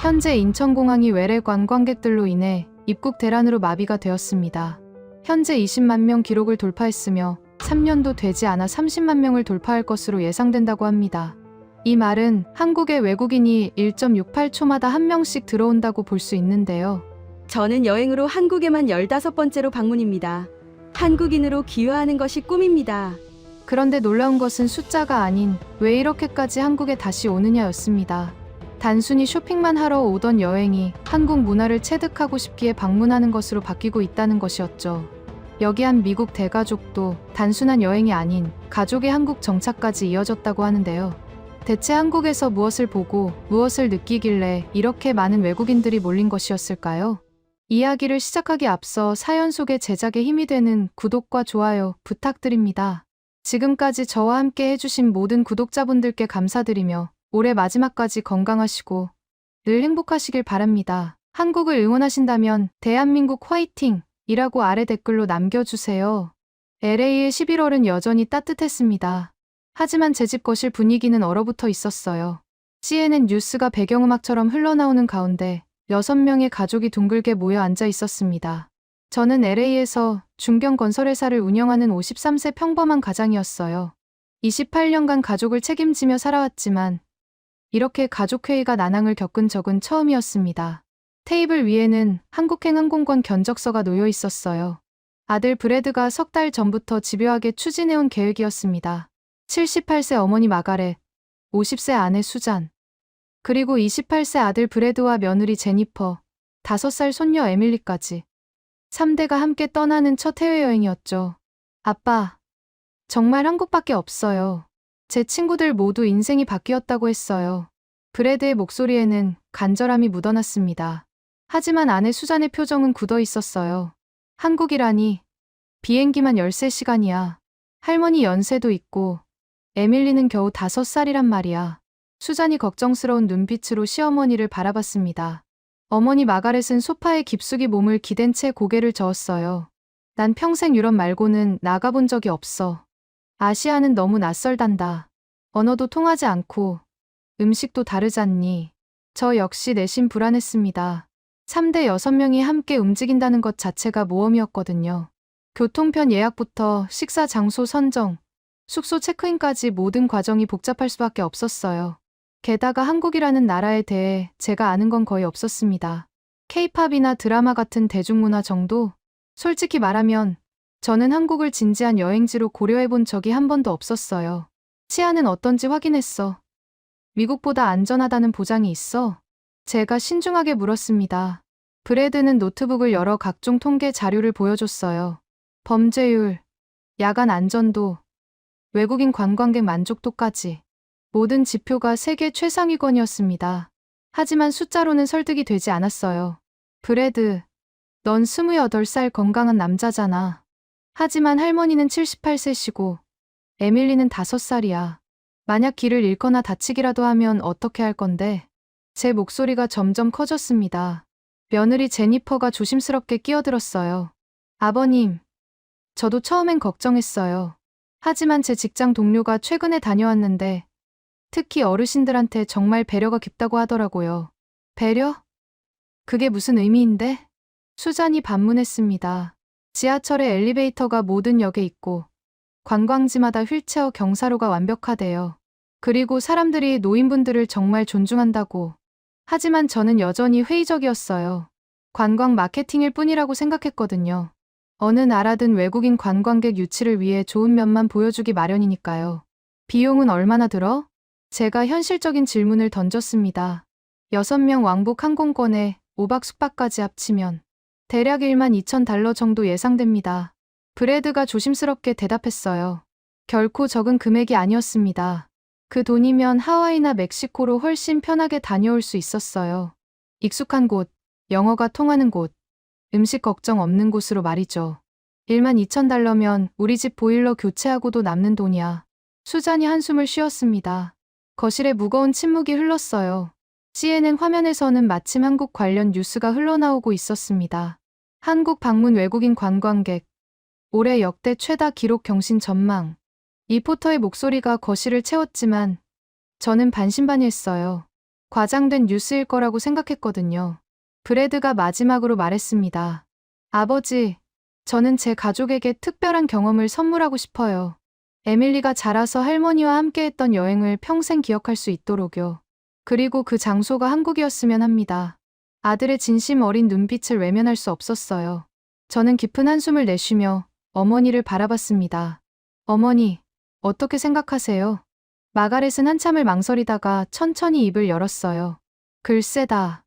현재 인천공항이 외래 관광객들로 인해 입국 대란으로 마비가 되었습니다. 현재 20만 명 기록을 돌파했으며 3년도 되지 않아 30만 명을 돌파할 것으로 예상된다고 합니다. 이 말은 한국에 외국인이 1.68초마다 한 명씩 들어온다고 볼 수 있는데요. 저는 여행으로 한국에만 15번째로 방문입니다. 한국인으로 기여하는 것이 꿈입니다. 그런데 놀라운 것은 숫자가 아닌 왜 이렇게까지 한국에 다시 오느냐였습니다. 단순히 쇼핑만 하러 오던 여행이 한국 문화를 체득하고 싶기에 방문하는 것으로 바뀌고 있다는 것이었죠. 여기한 미국 대가족도 단순한 여행이 아닌 가족의 한국 정착까지 이어졌다고 하는데요. 대체 한국에서 무엇을 보고 무엇을 느끼길래 이렇게 많은 외국인들이 몰린 것이었을까요? 이야기를 시작하기 앞서 사연 속의 제작에 힘이 되는 구독과 좋아요 부탁드립니다. 지금까지 저와 함께 해주신 모든 구독자분들께 감사드리며 올해 마지막까지 건강하시고 늘 행복하시길 바랍니다. 한국을 응원하신다면 대한민국 화이팅! 이라고 아래 댓글로 남겨주세요. LA의 11월은 여전히 따뜻했습니다. 하지만 제 집 거실 분위기는 얼어붙어 있었어요. CNN 뉴스가 배경음악처럼 흘러나오는 가운데 6명의 가족이 둥글게 모여 앉아 있었습니다. 저는 LA에서 중견 건설회사를 운영하는 53세 평범한 가장이었어요. 28년간 가족을 책임지며 살아왔지만 이렇게 가족회의가 난항을 겪은 적은 처음이었습니다. 테이블 위에는 한국행 항공권 견적서가 놓여 있었어요. 아들 브래드가 석 달 전부터 집요하게 추진해온 계획이었습니다. 78세 어머니 마가렛, 50세 아내 수잔, 그리고 28세 아들 브래드와 며느리 제니퍼, 5살 손녀 에밀리까지. 3대가 함께 떠나는 첫 해외여행이었죠. 아빠, 정말 한국밖에 없어요. 제 친구들 모두 인생이 바뀌었다고 했어요. 브래드의 목소리에는 간절함이 묻어났습니다. 하지만 아내 수잔의 표정은 굳어 있었어요. 한국이라니, 비행기만 13시간이야. 할머니 연세도 있고, 에밀리는 겨우 5살이란 말이야. 수잔이 걱정스러운 눈빛으로 시어머니를 바라봤습니다. 어머니 마가렛은 소파에 깊숙이 몸을 기댄 채 고개를 저었어요. 난 평생 유럽 말고는 나가본 적이 없어. 아시아는 너무 낯설단다. 언어도 통하지 않고 음식도 다르잖니. 저 역시 내심 불안했습니다. 3대 6명이 함께 움직인다는 것 자체가 모험이었거든요. 교통편 예약부터 식사 장소 선정, 숙소 체크인까지 모든 과정이 복잡할 수밖에 없었어요. 게다가 한국이라는 나라에 대해 제가 아는 건 거의 없었습니다. K-팝이나 드라마 같은 대중문화 정도? 솔직히 말하면 저는 한국을 진지한 여행지로 고려해본 적이 한 번도 없었어요. 치안은 어떤지 확인했어. 미국보다 안전하다는 보장이 있어? 제가 신중하게 물었습니다. 브래드는 노트북을 열어 각종 통계 자료를 보여줬어요. 범죄율, 야간 안전도, 외국인 관광객 만족도까지. 모든 지표가 세계 최상위권이었습니다. 하지만 숫자로는 설득이 되지 않았어요. 브래드, 넌 28살 건강한 남자잖아. 하지만 할머니는 78세시고 에밀리는 5살이야. 만약 길을 잃거나 다치기라도 하면 어떻게 할 건데? 제 목소리가 점점 커졌습니다. 며느리 제니퍼가 조심스럽게 끼어들었어요. 아버님, 저도 처음엔 걱정했어요. 하지만 제 직장 동료가 최근에 다녀왔는데 특히 어르신들한테 정말 배려가 깊다고 하더라고요. 배려? 그게 무슨 의미인데? 수잔이 반문했습니다. 지하철에 엘리베이터가 모든 역에 있고 관광지마다 휠체어 경사로가 완벽하대요. 그리고 사람들이 노인분들을 정말 존중한다고. 하지만 저는 여전히 회의적이었어요. 관광 마케팅일 뿐이라고 생각했거든요. 어느 나라든 외국인 관광객 유치를 위해 좋은 면만 보여주기 마련이니까요. 비용은 얼마나 들어? 제가 현실적인 질문을 던졌습니다. 6명 왕복 항공권에 5박 숙박까지 합치면 대략 12,000달러 정도 예상됩니다. 브래드가 조심스럽게 대답했어요. 결코 적은 금액이 아니었습니다. 그 돈이면 하와이나 멕시코로 훨씬 편하게 다녀올 수 있었어요. 익숙한 곳, 영어가 통하는 곳, 음식 걱정 없는 곳으로 말이죠. 12,000달러면 우리 집 보일러 교체하고도 남는 돈이야. 수잔이 한숨을 쉬었습니다. 거실에 무거운 침묵이 흘렀어요. CNN 화면에서는 마침 한국 관련 뉴스가 흘러나오고 있었습니다. 한국 방문 외국인 관광객, 올해 역대 최다 기록 경신 전망. 리포터의 목소리가 거실을 채웠지만 저는 반신반의했어요. 과장된 뉴스일 거라고 생각했거든요. 브래드가 마지막으로 말했습니다. 아버지, 저는 제 가족에게 특별한 경험을 선물하고 싶어요. 에밀리가 자라서 할머니와 함께했던 여행을 평생 기억할 수 있도록요. 그리고 그 장소가 한국이었으면 합니다. 아들의 진심 어린 눈빛을 외면할 수 없었어요. 저는 깊은 한숨을 내쉬며 어머니를 바라봤습니다. 어머니, 어떻게 생각하세요? 마가렛은 한참을 망설이다가 천천히 입을 열었어요. 글쎄다.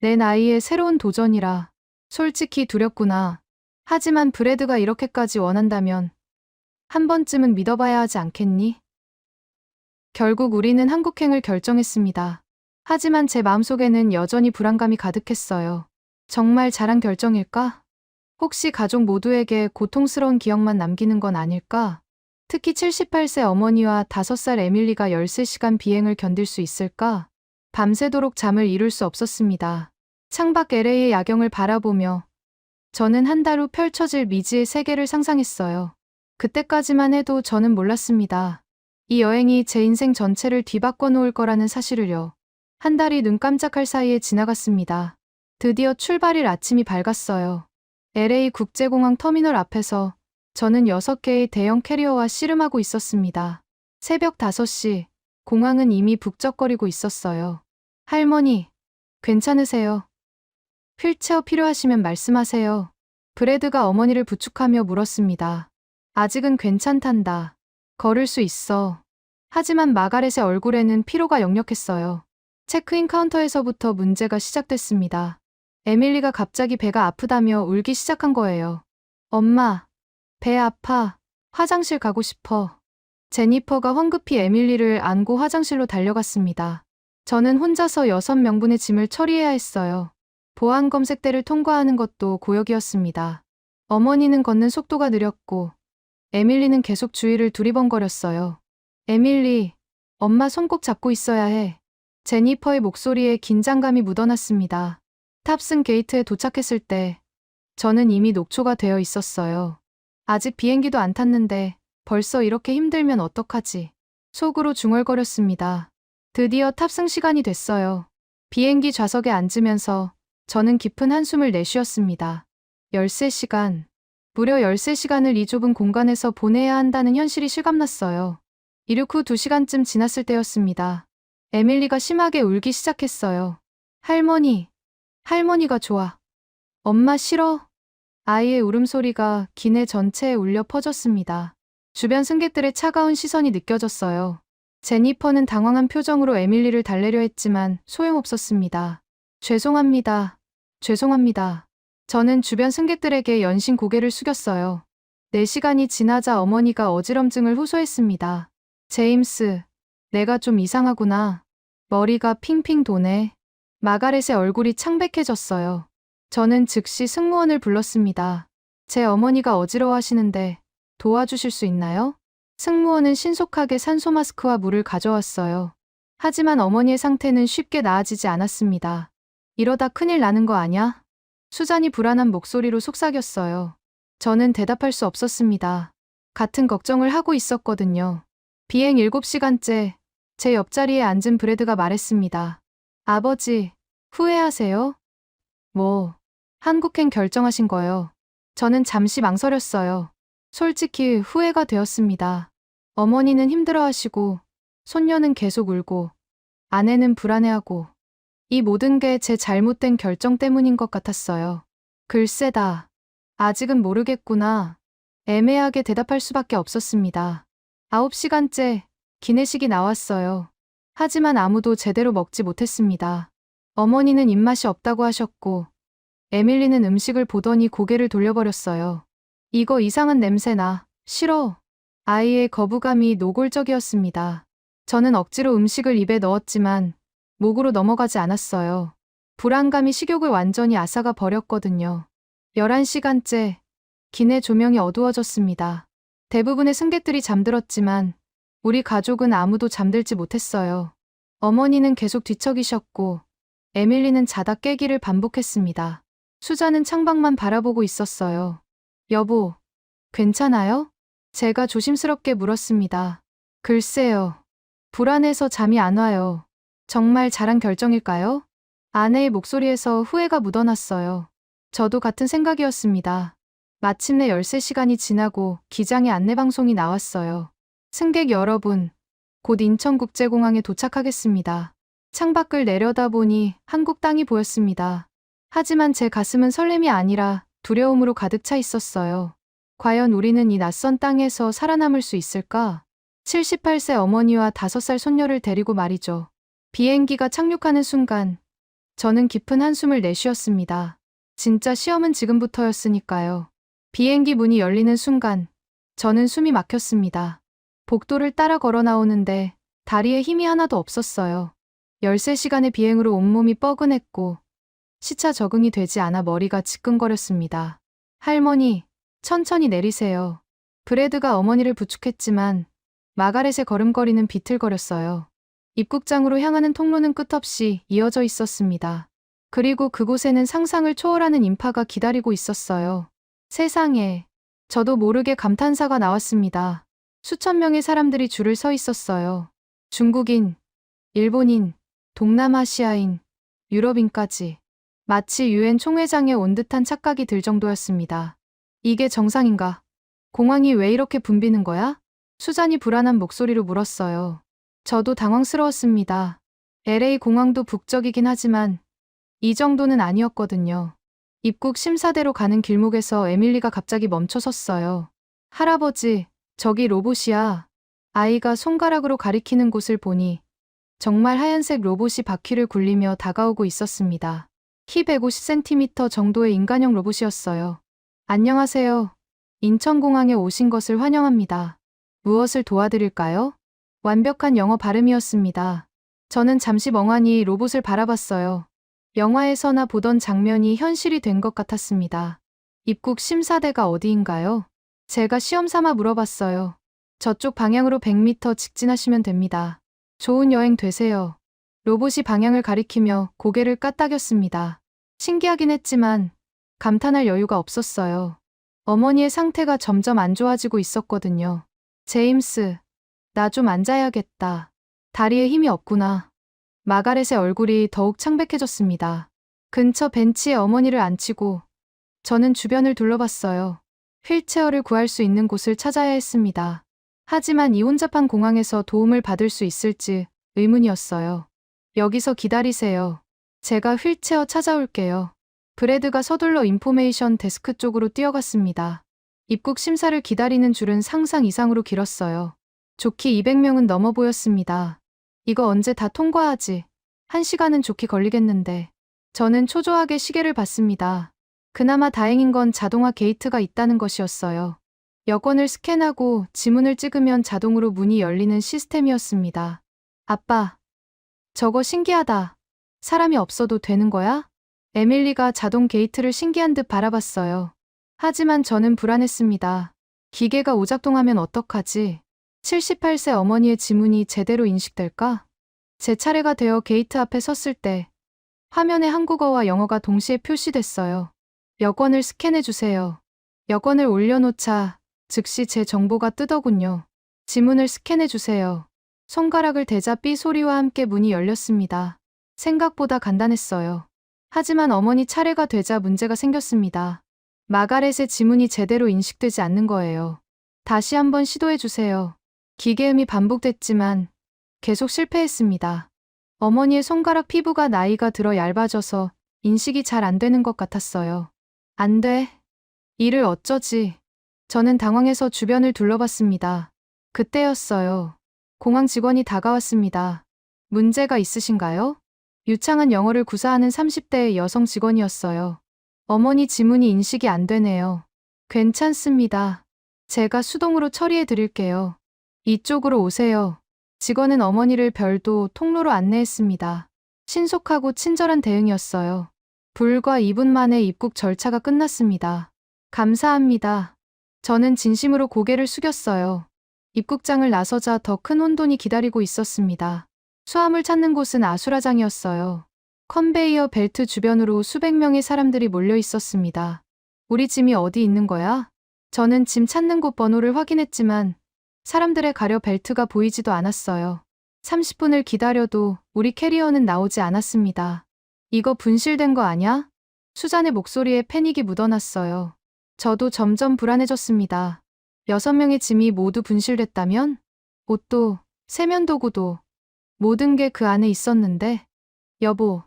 내 나이에 새로운 도전이라. 솔직히 두렵구나. 하지만 브래드가 이렇게까지 원한다면 한 번쯤은 믿어봐야 하지 않겠니? 결국 우리는 한국행을 결정했습니다. 하지만 제 마음속에는 여전히 불안감이 가득했어요. 정말 잘한 결정일까? 혹시 가족 모두에게 고통스러운 기억만 남기는 건 아닐까? 특히 78세 어머니와 5살 에밀리가 13시간 비행을 견딜 수 있을까? 밤새도록 잠을 이룰 수 없었습니다. 창밖 LA의 야경을 바라보며 저는 한 달 후 펼쳐질 미지의 세계를 상상했어요. 그때까지만 해도 저는 몰랐습니다. 이 여행이 제 인생 전체를 뒤바꿔 놓을 거라는 사실을요. 한 달이 눈 깜짝할 사이에 지나갔습니다. 드디어 출발일 아침이 밝았어요. LA 국제공항 터미널 앞에서 저는 6개의 대형 캐리어와 씨름하고 있었습니다. 새벽 5시, 공항은 이미 북적거리고 있었어요. 할머니, 괜찮으세요? 휠체어 필요하시면 말씀하세요. 브래드가 어머니를 부축하며 물었습니다. 아직은 괜찮단다. 걸을 수 있어. 하지만 마가렛의 얼굴에는 피로가 역력했어요. 체크인 카운터에서부터 문제가 시작됐습니다. 에밀리가 갑자기 배가 아프다며 울기 시작한 거예요. 엄마, 배 아파. 화장실 가고 싶어. 제니퍼가 황급히 에밀리를 안고 화장실로 달려갔습니다. 저는 혼자서 6명분의 짐을 처리해야 했어요. 보안 검색대를 통과하는 것도 고역이었습니다. 어머니는 걷는 속도가 느렸고 에밀리는 계속 주위를 두리번거렸어요. 에밀리, 엄마 손 꼭 잡고 있어야 해. 제니퍼의 목소리에 긴장감이 묻어났습니다. 탑승 게이트에 도착했을 때 저는 이미 녹초가 되어 있었어요. 아직 비행기도 안 탔는데 벌써 이렇게 힘들면 어떡하지? 속으로 중얼거렸습니다. 드디어 탑승 시간이 됐어요. 비행기 좌석에 앉으면서 저는 깊은 한숨을 내쉬었습니다. 13시간. 무려 13시간을 이 좁은 공간에서 보내야 한다는 현실이 실감났어요. 이륙 후 2시간쯤 지났을 때였습니다. 에밀리가 심하게 울기 시작했어요. 할머니가 좋아. 엄마 싫어. 아이의 울음소리가 기내 전체에 울려 퍼졌습니다. 주변 승객들의 차가운 시선이 느껴졌어요. 제니퍼는 당황한 표정으로 에밀리를 달래려 했지만 소용없었습니다. 죄송합니다. 저는 주변 승객들에게 연신 고개를 숙였어요. 4시간이 지나자 어머니가 어지럼증을 호소했습니다. 제임스, 내가 좀 이상하구나. 머리가 핑핑 도네. 마가렛의 얼굴이 창백해졌어요. 저는 즉시 승무원을 불렀습니다. 제 어머니가 어지러워하시는데 도와주실 수 있나요? 승무원은 신속하게 산소 마스크와 물을 가져왔어요. 하지만 어머니의 상태는 쉽게 나아지지 않았습니다. 이러다 큰일 나는 거 아냐? 수잔이 불안한 목소리로 속삭였어요. 저는 대답할 수 없었습니다. 같은 걱정을 하고 있었거든요. 비행 7시간째 제 옆자리에 앉은 브래드가 말했습니다. 아버지, 후회하세요? 한국행 결정하신 거요. 저는 잠시 망설였어요. 솔직히 후회가 되었습니다. 어머니는 힘들어하시고, 손녀는 계속 울고, 아내는 불안해하고, 이 모든 게 제 잘못된 결정 때문인 것 같았어요. 글쎄다. 아직은 모르겠구나. 애매하게 대답할 수밖에 없었습니다. 9시간째 기내식이 나왔어요. 하지만 아무도 제대로 먹지 못했습니다. 어머니는 입맛이 없다고 하셨고, 에밀리는 음식을 보더니 고개를 돌려버렸어요. 이거 이상한 냄새나. 싫어. 아이의 거부감이 노골적이었습니다. 저는 억지로 음식을 입에 넣었지만 목으로 넘어가지 않았어요. 불안감이 식욕을 완전히 앗아가 버렸거든요. 11시간째 기내 조명이 어두워졌습니다. 대부분의 승객들이 잠들었지만 우리 가족은 아무도 잠들지 못했어요. 어머니는 계속 뒤척이셨고 에밀리는 자다 깨기를 반복했습니다. 수자는 창밖만 바라보고 있었어요. 여보, 괜찮아요? 제가 조심스럽게 물었습니다. 글쎄요. 불안해서 잠이 안 와요. 정말 잘한 결정일까요? 아내의 목소리에서 후회가 묻어났어요. 저도 같은 생각이었습니다. 마침내 열쇠 시간이 지나고 기장의 안내방송이 나왔어요. 승객 여러분, 곧 인천국제공항에 도착하겠습니다. 창밖을 내려다보니 한국 땅이 보였습니다. 하지만 제 가슴은 설렘이 아니라 두려움으로 가득 차 있었어요. 과연 우리는 이 낯선 땅에서 살아남을 수 있을까? 78세 어머니와 5살 손녀를 데리고 말이죠. 비행기가 착륙하는 순간 저는 깊은 한숨을 내쉬었습니다. 진짜 시험은 지금부터였으니까요. 비행기 문이 열리는 순간 저는 숨이 막혔습니다. 복도를 따라 걸어 나오는데 다리에 힘이 하나도 없었어요. 13시간의 비행으로 온몸이 뻐근했고 시차 적응이 되지 않아 머리가 지끈거렸습니다. 할머니, 천천히 내리세요. 브래드가 어머니를 부축했지만 마가렛의 걸음걸이는 비틀거렸어요. 입국장으로 향하는 통로는 끝없이 이어져 있었습니다. 그리고 그곳에는 상상을 초월하는 인파가 기다리고 있었어요. 세상에, 저도 모르게 감탄사가 나왔습니다. 수천 명의 사람들이 줄을 서 있었어요. 중국인, 일본인, 동남아시아인, 유럽인까지. 마치 유엔 총회장에 온 듯한 착각이 들 정도였습니다. 이게 정상인가? 공항이 왜 이렇게 붐비는 거야? 수잔이 불안한 목소리로 물었어요. 저도 당황스러웠습니다. LA 공항도 북적이긴 하지만 이 정도는 아니었거든요. 입국 심사대로 가는 길목에서 에밀리가 갑자기 멈춰 섰어요. 할아버지, 저기 로봇이야. 아이가 손가락으로 가리키는 곳을 보니 정말 하얀색 로봇이 바퀴를 굴리며 다가오고 있었습니다. 키 150cm 정도의 인간형 로봇이었어요. 안녕하세요. 인천공항에 오신 것을 환영합니다. 무엇을 도와드릴까요? 완벽한 영어 발음이었습니다. 저는 잠시 멍하니 로봇을 바라봤어요. 영화에서나 보던 장면이 현실이 된 것 같았습니다. 입국 심사대가 어디인가요? 제가 시험 삼아 물어봤어요. 저쪽 방향으로 100m 직진하시면 됩니다. 좋은 여행 되세요. 로봇이 방향을 가리키며 고개를 까딱였습니다. 신기하긴 했지만 감탄할 여유가 없었어요. 어머니의 상태가 점점 안 좋아지고 있었거든요. 제임스, 나 좀 앉아야겠다. 다리에 힘이 없구나. 마가렛의 얼굴이 더욱 창백해졌습니다. 근처 벤치에 어머니를 앉히고 저는 주변을 둘러봤어요. 휠체어를 구할 수 있는 곳을 찾아야 했습니다. 하지만 이 혼잡한 공항에서 도움을 받을 수 있을지 의문이었어요. 여기서 기다리세요. 제가 휠체어 찾아올게요. 브래드가 서둘러 인포메이션 데스크 쪽으로 뛰어갔습니다. 입국 심사를 기다리는 줄은 상상 이상으로 길었어요. 좋기 200명은 넘어 보였습니다. 이거 언제 다 통과하지? 1시간은 좋게 걸리겠는데. 저는 초조하게 시계를 봤습니다. 그나마 다행인 건 자동화 게이트가 있다는 것이었어요. 여권을 스캔하고 지문을 찍으면 자동으로 문이 열리는 시스템이었습니다. 아빠, 저거 신기하다. 사람이 없어도 되는 거야? 에밀리가 자동 게이트를 신기한 듯 바라봤어요. 하지만 저는 불안했습니다. 기계가 오작동하면 어떡하지? 78세 어머니의 지문이 제대로 인식될까? 제 차례가 되어 게이트 앞에 섰을 때 화면에 한국어와 영어가 동시에 표시됐어요. 여권을 스캔해주세요. 여권을 올려놓자 즉시 제 정보가 뜨더군요. 지문을 스캔해주세요. 손가락을 대자 삐 소리와 함께 문이 열렸습니다. 생각보다 간단했어요. 하지만 어머니 차례가 되자 문제가 생겼습니다. 마가렛의 지문이 제대로 인식되지 않는 거예요. 다시 한번 시도해주세요. 기계음이 반복됐지만 계속 실패했습니다. 어머니의 손가락 피부가 나이가 들어 얇아져서 인식이 잘 안 되는 것 같았어요. 안 돼. 이를 어쩌지? 저는 당황해서 주변을 둘러봤습니다. 그때였어요. 공항 직원이 다가왔습니다. 문제가 있으신가요? 유창한 영어를 구사하는 30대의 여성 직원이었어요. 어머니 지문이 인식이 안 되네요. 괜찮습니다. 제가 수동으로 처리해 드릴게요. 이쪽으로 오세요. 직원은 어머니를 별도 통로로 안내했습니다. 신속하고 친절한 대응이었어요. 불과 2분 만에 입국 절차가 끝났습니다. 감사합니다. 저는 진심으로 고개를 숙였어요. 입국장을 나서자 더 큰 혼돈이 기다리고 있었습니다. 수화물 찾는 곳은 아수라장이었어요. 컨베이어 벨트 주변으로 수백 명의 사람들이 몰려 있었습니다. 우리 짐이 어디 있는 거야? 저는 짐 찾는 곳 번호를 확인했지만 사람들의 가려 벨트가 보이지도 않았어요. 30분을 기다려도 우리 캐리어는 나오지 않았습니다. 이거 분실된 거 아냐? 수잔의 목소리에 패닉이 묻어났어요. 저도 점점 불안해졌습니다. 6명의 짐이 모두 분실됐다면? 옷도, 세면도구도, 모든 게 그 안에 있었는데. 여보,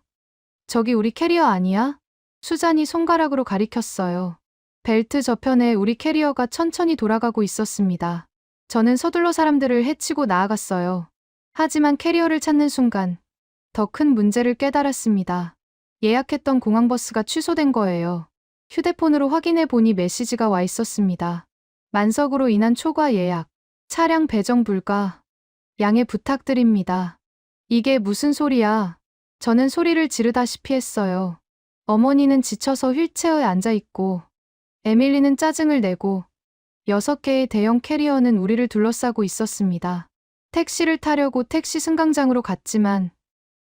저기 우리 캐리어 아니야? 수잔이 손가락으로 가리켰어요. 벨트 저편에 우리 캐리어가 천천히 돌아가고 있었습니다. 저는 서둘러 사람들을 해치고 나아갔어요. 하지만 캐리어를 찾는 순간 더 큰 문제를 깨달았습니다. 예약했던 공항버스가 취소된 거예요. 휴대폰으로 확인해 보니 메시지가 와 있었습니다. 만석으로 인한 초과 예약, 차량 배정 불가, 양해 부탁드립니다. 이게 무슨 소리야? 저는 소리를 지르다시피 했어요. 어머니는 지쳐서 휠체어에 앉아 있고, 에밀리는 짜증을 내고, 6개의 대형 캐리어는 우리를 둘러싸고 있었습니다. 택시를 타려고 택시 승강장으로 갔지만,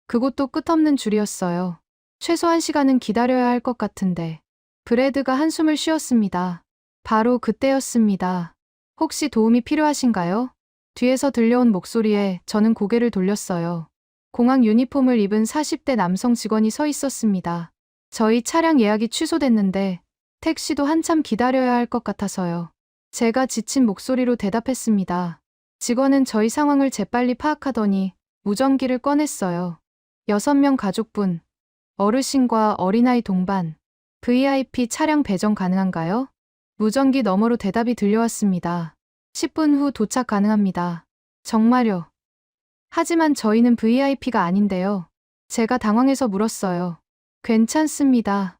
그곳도 끝없는 줄이었어요. 최소 1시간은 기다려야 할 것 같은데. 브래드가 한숨을 쉬었습니다. 바로 그때였습니다. 혹시 도움이 필요하신가요? 뒤에서 들려온 목소리에 저는 고개를 돌렸어요. 공항 유니폼을 입은 40대 남성 직원이 서 있었습니다. 저희 차량 예약이 취소됐는데 택시도 한참 기다려야 할 것 같아서요. 제가 지친 목소리로 대답했습니다. 직원은 저희 상황을 재빨리 파악하더니 무전기를 꺼냈어요. 6명 가족분, 어르신과 어린아이 동반, VIP 차량 배정 가능한가요? 무전기 너머로 대답이 들려왔습니다. 10분 후 도착 가능합니다. 정말요? 하지만 저희는 VIP가 아닌데요. 제가 당황해서 물었어요. 괜찮습니다.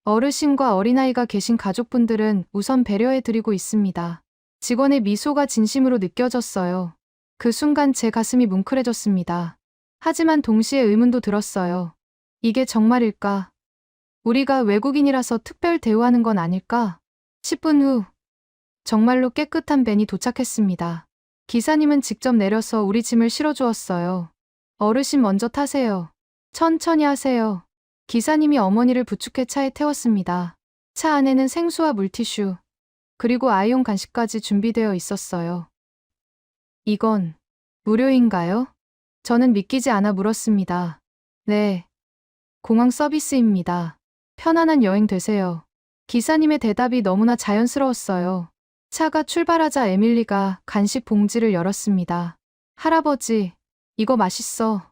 어르신과 어린아이가 계신 가족분들은 우선 배려해드리고 있습니다. 직원의 미소가 진심으로 느껴졌어요. 그 순간 제 가슴이 뭉클해졌습니다. 하지만 동시에 의문도 들었어요. 이게 정말일까? 우리가 외국인이라서 특별 대우하는 건 아닐까? 10분 후, 정말로 깨끗한 벤이 도착했습니다. 기사님은 직접 내려서 우리 짐을 실어주었어요. 어르신 먼저 타세요. 천천히 하세요. 기사님이 어머니를 부축해 차에 태웠습니다. 차 안에는 생수와 물티슈, 그리고 아이용 간식까지 준비되어 있었어요. 이건 무료인가요? 저는 믿기지 않아 물었습니다. 네. 공항 서비스입니다. 편안한 여행 되세요. 기사님의 대답이 너무나 자연스러웠어요. 차가 출발하자 에밀리가 간식 봉지를 열었습니다. 할아버지, 이거 맛있어.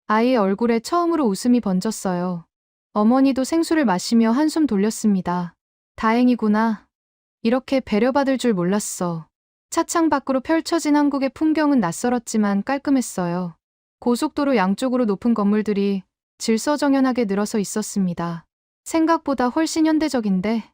아이의 얼굴에 처음으로 웃음이 번졌어요. 어머니도 생수를 마시며 한숨 돌렸습니다. 다행이구나. 이렇게 배려받을 줄 몰랐어. 차창 밖으로 펼쳐진 한국의 풍경은 낯설었지만 깔끔했어요. 고속도로 양쪽으로 높은 건물들이 질서정연하게 늘어서 있었습니다. 생각보다 훨씬 현대적인데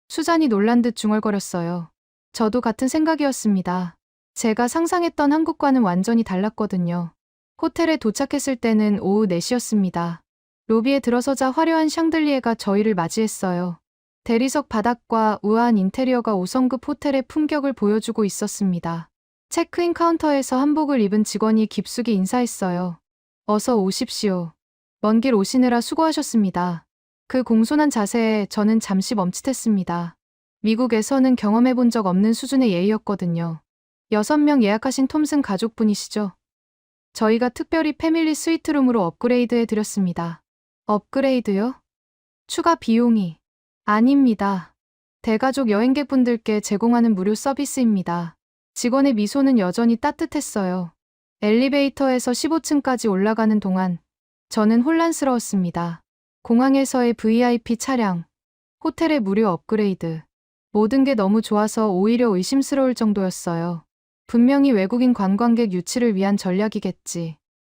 수잔이 놀란 듯 중얼거렸어요. 저도 같은 생각이었습니다. 제가 상상했던 한국과는 완전히 달랐거든요. 호텔에 도착했을 때는 오후 4시였습니다. 로비에 들어서자 화려한 샹들리에가 저희를 맞이했어요. 대리석 바닥과 우아한 인테리어가 5성급 호텔의 품격을 보여주고 있었습니다. 체크인 카운터에서 한복을 입은 직원이 깊숙이 인사했어요. 어서 오십시오. 먼 길 오시느라 수고하셨습니다. 그 공손한 자세에 저는 잠시 멈칫했습니다. 미국에서는 경험해본 적 없는 수준의 예의였거든요. 6명 예약하신 톰슨 가족분이시죠? 저희가 특별히 패밀리 스위트룸으로 업그레이드해 드렸습니다. 업그레이드요? 추가 비용이? 아닙니다. 대가족 여행객분들께 제공하는 무료 서비스입니다. 직원의 미소는 여전히 따뜻했어요. 엘리베이터에서 15층까지 올라가는 동안 저는 혼란스러웠습니다. 공항에서의 VIP 차량, 호텔의 무료 업그레이드, 모든 게 너무 좋아서 오히려 의심스러울 정도였어요. 분명히 외국인 관광객 유치를 위한 전략이겠지.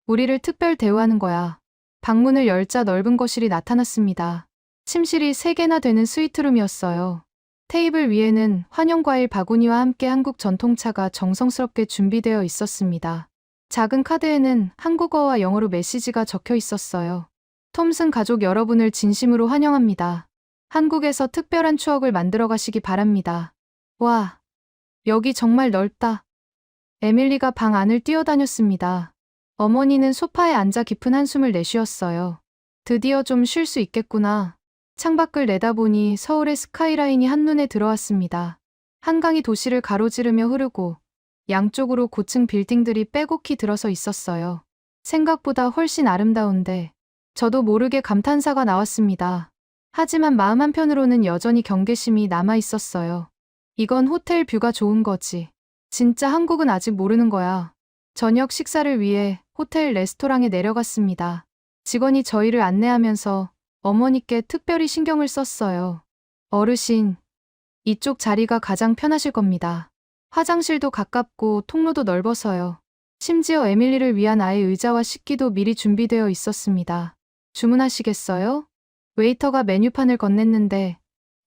우리를 특별 대우하는 거야. 방문을 열자 넓은 거실이 나타났습니다. 침실이 3개나 되는 스위트룸이었어요. 테이블 위에는 환영과일 바구니와 함께 한국 전통차가 정성스럽게 준비되어 있었습니다. 작은 카드에는 한국어와 영어로 메시지가 적혀 있었어요. 톰슨 가족 여러분을 진심으로 환영합니다. 한국에서 특별한 추억을 만들어 가시기 바랍니다. 와, 여기 정말 넓다. 에밀리가 방 안을 뛰어다녔습니다. 어머니는 소파에 앉아 깊은 한숨을 내쉬었어요. 드디어 좀 쉴 수 있겠구나. 창밖을 내다보니 서울의 스카이라인이 한눈에 들어왔습니다. 한강이 도시를 가로지르며 흐르고 양쪽으로 고층 빌딩들이 빼곡히 들어서 있었어요. 생각보다 훨씬 아름다운데 저도 모르게 감탄사가 나왔습니다. 하지만 마음 한편으로는 여전히 경계심이 남아 있었어요. 이건 호텔 뷰가 좋은 거지. 진짜 한국은 아직 모르는 거야. 저녁 식사를 위해 호텔 레스토랑에 내려갔습니다. 직원이 저희를 안내하면서 어머니께 특별히 신경을 썼어요. 어르신, 이쪽 자리가 가장 편하실 겁니다. 화장실도 가깝고 통로도 넓어서요. 심지어 에밀리를 위한 아이 의자와 식기도 미리 준비되어 있었습니다. 주문하시겠어요? 웨이터가 메뉴판을 건넸는데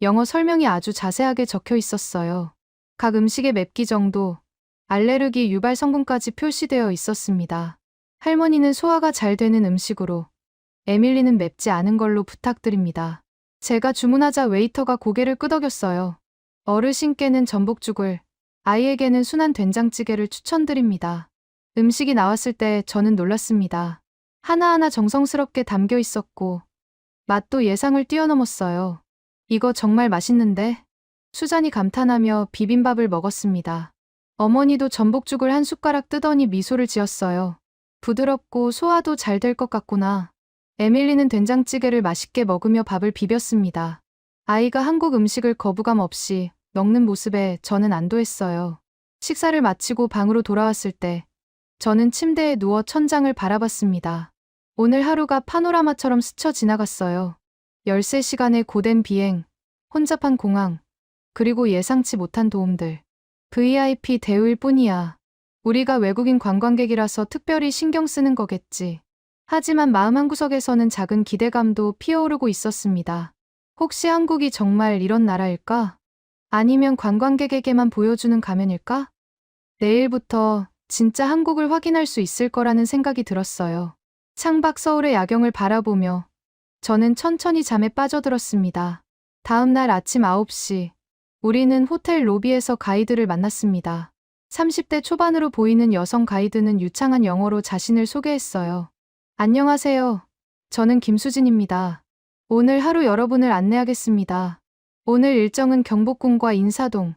영어 설명이 아주 자세하게 적혀 있었어요. 각 음식의 맵기 정도, 알레르기 유발 성분까지 표시되어 있었습니다. 할머니는 소화가 잘 되는 음식으로, 에밀리는 맵지 않은 걸로 부탁드립니다. 제가 주문하자 웨이터가 고개를 끄덕였어요. 어르신께는 전복죽을, 아이에게는 순한 된장찌개를 추천드립니다. 음식이 나왔을 때 저는 놀랐습니다. 하나하나 정성스럽게 담겨 있었고 맛도 예상을 뛰어넘었어요. 이거 정말 맛있는데? 수잔이 감탄하며 비빔밥을 먹었습니다. 어머니도 전복죽을 한 숟가락 뜨더니 미소를 지었어요. 부드럽고 소화도 잘 될 것 같구나. 에밀리는 된장찌개를 맛있게 먹으며 밥을 비볐습니다. 아이가 한국 음식을 거부감 없이 먹는 모습에 저는 안도했어요. 식사를 마치고 방으로 돌아왔을 때 저는 침대에 누워 천장을 바라봤습니다. 오늘 하루가 파노라마처럼 스쳐 지나갔어요. 13시간의 고된 비행, 혼잡한 공항, 그리고 예상치 못한 도움들. VIP 대우일 뿐이야. 우리가 외국인 관광객이라서 특별히 신경 쓰는 거겠지. 하지만 마음 한구석에서는 작은 기대감도 피어오르고 있었습니다. 혹시 한국이 정말 이런 나라일까? 아니면 관광객에게만 보여주는 가면일까? 내일부터 진짜 한국을 확인할 수 있을 거라는 생각이 들었어요. 창밖 서울의 야경을 바라보며 저는 천천히 잠에 빠져들었습니다. 다음 날 아침 9시, 우리는 호텔 로비에서 가이드를 만났습니다. 30대 초반으로 보이는 여성 가이드는 유창한 영어로 자신을 소개했어요. 안녕하세요. 저는 김수진입니다. 오늘 하루 여러분을 안내하겠습니다. 오늘 일정은 경복궁과 인사동,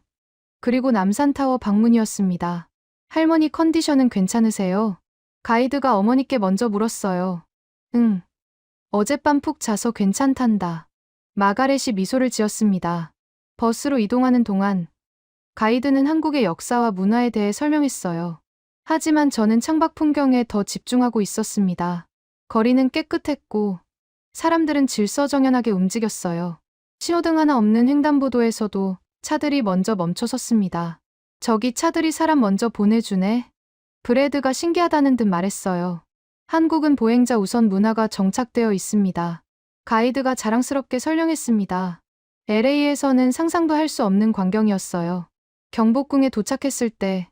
그리고 남산타워 방문이었습니다. 할머니 컨디션은 괜찮으세요? 가이드가 어머니께 먼저 물었어요. 응. 어젯밤 푹 자서 괜찮단다. 마가렛이 미소를 지었습니다. 버스로 이동하는 동안 가이드는 한국의 역사와 문화에 대해 설명했어요. 하지만 저는 창밖 풍경에 더 집중하고 있었습니다. 거리는 깨끗했고 사람들은 질서정연하게 움직였어요. 신호등 하나 없는 횡단보도에서도 차들이 먼저 멈춰 섰습니다. 저기 차들이 사람 먼저 보내주네. 브래드가 신기하다는 듯 말했어요. 한국은 보행자 우선 문화가 정착되어 있습니다. 가이드가 자랑스럽게 설명했습니다. LA에서는 상상도 할 수 없는 광경이었어요. 경복궁에 도착했을 때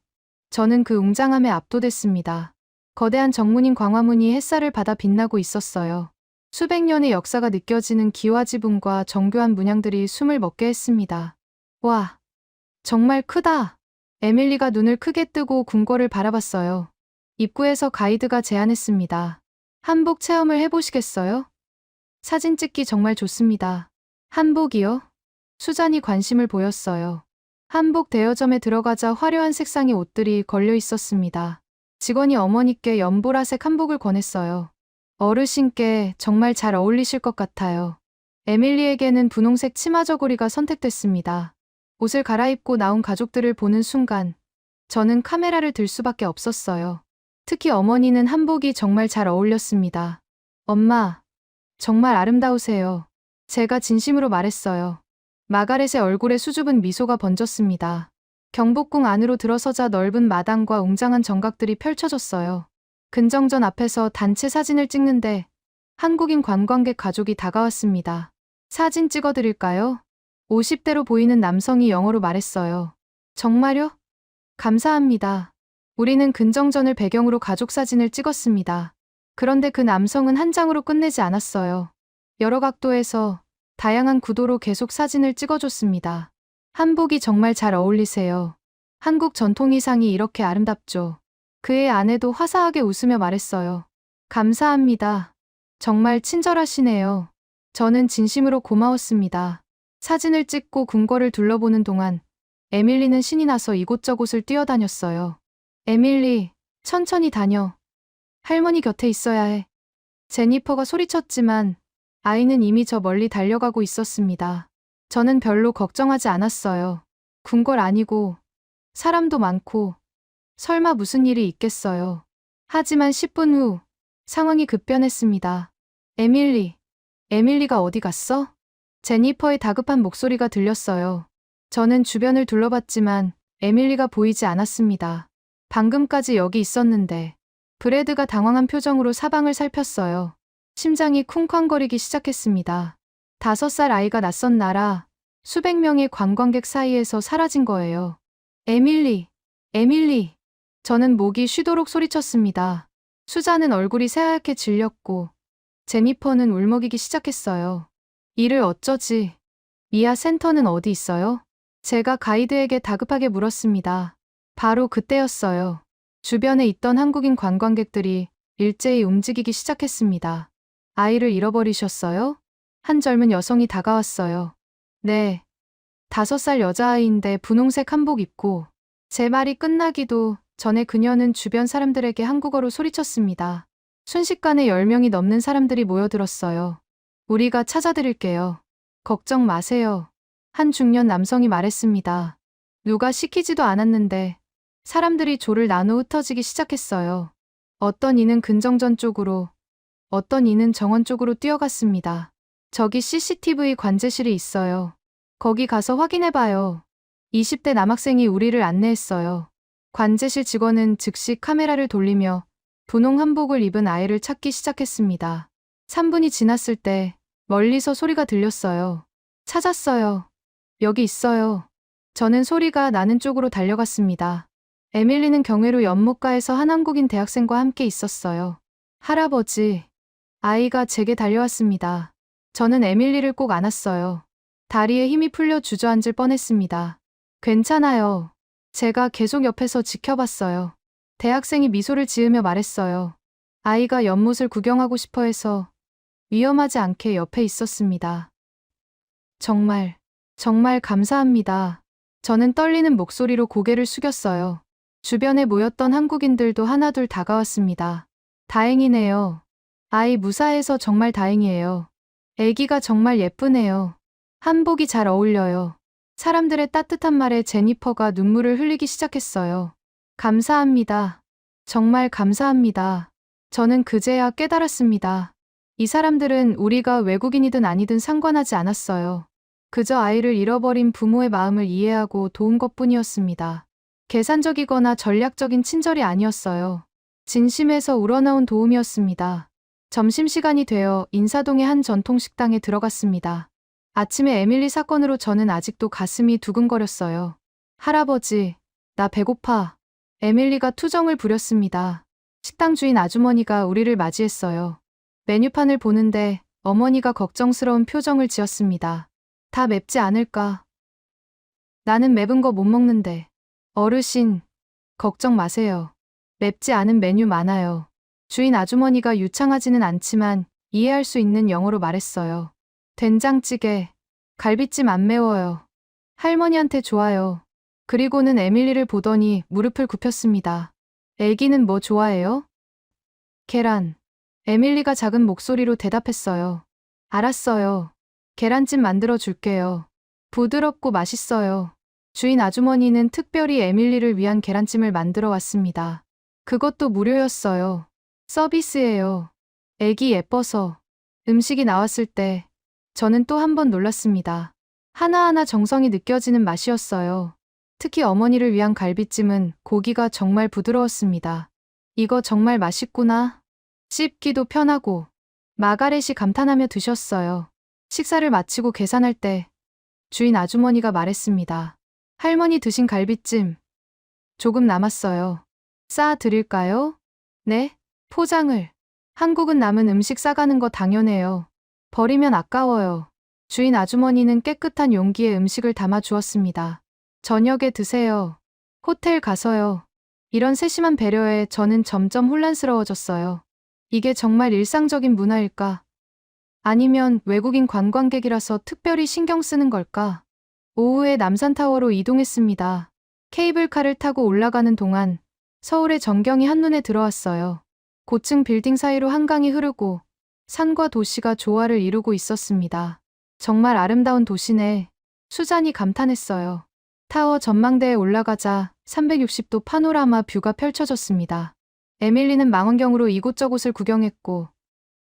저는 그 웅장함에 압도됐습니다. 거대한 정문인 광화문이 햇살을 받아 빛나고 있었어요. 수백 년의 역사가 느껴지는 기와 지붕과 정교한 문양들이 숨을 먹게 했습니다. 와, 정말 크다. 에밀리가 눈을 크게 뜨고 궁궐을 바라봤어요. 입구에서 가이드가 제안했습니다. 한복 체험을 해보시겠어요? 사진 찍기 정말 좋습니다. 한복이요? 수잔이 관심을 보였어요. 한복 대여점에 들어가자 화려한 색상의 옷들이 걸려 있었습니다. 직원이 어머니께 연보라색 한복을 권했어요. 어르신께 정말 잘 어울리실 것 같아요. 에밀리에게는 분홍색 치마 저고리가 선택됐습니다. 옷을 갈아입고 나온 가족들을 보는 순간 저는 카메라를 들 수밖에 없었어요. 특히 어머니는 한복이 정말 잘 어울렸습니다. 엄마, 정말 아름다우세요. 제가 진심으로 말했어요. 마가렛의 얼굴에 수줍은 미소가 번졌습니다. 경복궁 안으로 들어서자 넓은 마당과 웅장한 정각들이 펼쳐졌어요. 근정전 앞에서 단체 사진을 찍는데 한국인 관광객 가족이 다가왔습니다. 사진 찍어드릴까요? 50대로 보이는 남성이 영어로 말했어요. 정말요? 감사합니다. 우리는 근정전을 배경으로 가족 사진을 찍었습니다. 그런데 그 남성은 한 장으로 끝내지 않았어요. 여러 각도에서 다양한 구도로 계속 사진을 찍어줬습니다. 한복이 정말 잘 어울리세요. 한국 전통 의상이 이렇게 아름답죠. 그의 아내도 화사하게 웃으며 말했어요. 감사합니다. 정말 친절하시네요. 저는 진심으로 고마웠습니다. 사진을 찍고 궁궐을 둘러보는 동안 에밀리는 신이 나서 이곳저곳을 뛰어다녔어요. 에밀리, 천천히 다녀. 할머니 곁에 있어야 해. 제니퍼가 소리쳤지만 아이는 이미 저 멀리 달려가고 있었습니다. 저는 별로 걱정하지 않았어요. 궁궐 아니고 사람도 많고 설마 무슨 일이 있겠어요. 하지만 10분 후 상황이 급변했습니다. 에밀리가 어디 갔어? 제니퍼의 다급한 목소리가 들렸어요. 저는 주변을 둘러봤지만 에밀리가 보이지 않았습니다. 방금까지 여기 있었는데. 브래드가 당황한 표정으로 사방을 살폈어요. 심장이 쿵쾅거리기 시작했습니다. 5살 아이가 낯선 나라, 수백 명의 관광객 사이에서 사라진 거예요. 에밀리. 저는 목이 쉬도록 소리쳤습니다. 수자는 얼굴이 새하얗게 질렸고 제니퍼는 울먹이기 시작했어요. 이를 어쩌지? 미아 센터는 어디 있어요? 제가 가이드에게 다급하게 물었습니다. 바로 그때였어요. 주변에 있던 한국인 관광객들이 일제히 움직이기 시작했습니다. 아이를 잃어버리셨어요? 한 젊은 여성이 다가왔어요. 네. 5살 여자아이인데 분홍색 한복 입고 제 말이 끝나기도 전에 그녀는 주변 사람들에게 한국어로 소리쳤습니다. 순식간에 10명이 넘는 사람들이 모여들었어요. 우리가 찾아드릴게요. 걱정 마세요. 한 중년 남성이 말했습니다. 누가 시키지도 않았는데 사람들이 조를 나누어 흩어지기 시작했어요. 어떤 이는 근정전 쪽으로, 어떤 이는 정원 쪽으로 뛰어갔습니다. 저기 CCTV 관제실이 있어요. 거기 가서 확인해봐요. 20대 남학생이 우리를 안내했어요. 관제실 직원은 즉시 카메라를 돌리며 분홍 한복을 입은 아이를 찾기 시작했습니다. 3분이 지났을 때 멀리서 소리가 들렸어요. 찾았어요. 여기 있어요. 저는 소리가 나는 쪽으로 달려갔습니다. 에밀리는 경회로 연못가에서 한 한국인 대학생과 함께 있었어요. 할아버지. 아이가 제게 달려왔습니다. 저는 에밀리를 꼭 안았어요. 다리에 힘이 풀려 주저앉을 뻔했습니다. 괜찮아요. 제가 계속 옆에서 지켜봤어요. 대학생이 미소를 지으며 말했어요. 아이가 연못을 구경하고 싶어 해서 위험하지 않게 옆에 있었습니다. 정말 감사합니다. 저는 떨리는 목소리로 고개를 숙였어요. 주변에 모였던 한국인들도 하나둘 다가왔습니다. 다행이네요. 아이 무사해서 정말 다행이에요. 애기가 정말 예쁘네요. 한복이 잘 어울려요. 사람들의 따뜻한 말에 제니퍼가 눈물을 흘리기 시작했어요. 감사합니다. 정말 감사합니다. 저는 그제야 깨달았습니다. 이 사람들은 우리가 외국인이든 아니든 상관하지 않았어요. 그저 아이를 잃어버린 부모의 마음을 이해하고 도운 것뿐이었습니다. 계산적이거나 전략적인 친절이 아니었어요. 진심에서 우러나온 도움이었습니다. 점심시간이 되어 인사동의 한 전통식당에 들어갔습니다. 아침에 에밀리 사건으로 저는 아직도 가슴이 두근거렸어요. 할아버지, 나 배고파. 에밀리가 투정을 부렸습니다. 식당 주인 아주머니가 우리를 맞이했어요. 메뉴판을 보는데 어머니가 걱정스러운 표정을 지었습니다. 다 맵지 않을까? 나는 맵은 거 못 먹는데. 어르신, 걱정 마세요. 맵지 않은 메뉴 많아요. 주인 아주머니가 유창하지는 않지만 이해할 수 있는 영어로 말했어요. 된장찌개, 갈비찜 안 매워요. 할머니한테 좋아요. 그리고는 에밀리를 보더니 무릎을 굽혔습니다. 애기는 뭐 좋아해요? 계란. 에밀리가 작은 목소리로 대답했어요. 알았어요. 계란찜 만들어 줄게요. 부드럽고 맛있어요. 주인 아주머니는 특별히 에밀리를 위한 계란찜을 만들어 왔습니다. 그것도 무료였어요. 서비스예요. 애기 예뻐서. 음식이 나왔을 때 저는 또 한 번 놀랐습니다. 하나하나 정성이 느껴지는 맛이었어요. 특히 어머니를 위한 갈비찜은 고기가 정말 부드러웠습니다. 이거 정말 맛있구나. 씹기도 편하고. 마가렛이 감탄하며 드셨어요. 식사를 마치고 계산할 때 주인 아주머니가 말했습니다. 할머니 드신 갈비찜 조금 남았어요. 싸 드릴까요? 네? 포장을. 한국은 남은 음식 싸가는 거 당연해요. 버리면 아까워요. 주인 아주머니는 깨끗한 용기에 음식을 담아 주었습니다. 저녁에 드세요. 호텔 가서요. 이런 세심한 배려에 저는 점점 혼란스러워졌어요. 이게 정말 일상적인 문화일까? 아니면 외국인 관광객이라서 특별히 신경 쓰는 걸까? 오후에 남산타워로 이동했습니다. 케이블카를 타고 올라가는 동안 서울의 전경이 한눈에 들어왔어요. 고층 빌딩 사이로 한강이 흐르고 산과 도시가 조화를 이루고 있었습니다. 정말 아름다운 도시네. 수잔이 감탄했어요. 타워 전망대에 올라가자 360도 파노라마 뷰가 펼쳐졌습니다. 에밀리는 망원경으로 이곳저곳을 구경했고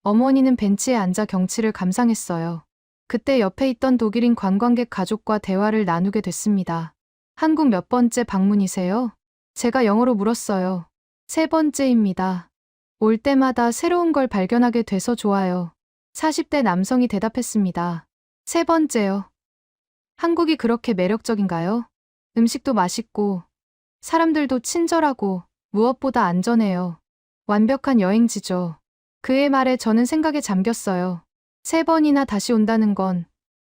어머니는 벤치에 앉아 경치를 감상했어요. 그때 옆에 있던 독일인 관광객 가족과 대화를 나누게 됐습니다. 한국 몇 번째 방문이세요? 제가 영어로 물었어요. 3번째입니다. 올 때마다 새로운 걸 발견하게 돼서 좋아요. 40대 남성이 대답했습니다. 3번째요. 한국이 그렇게 매력적인가요? 음식도 맛있고, 사람들도 친절하고, 무엇보다 안전해요. 완벽한 여행지죠. 그의 말에 저는 생각에 잠겼어요. 3번이나 다시 온다는 건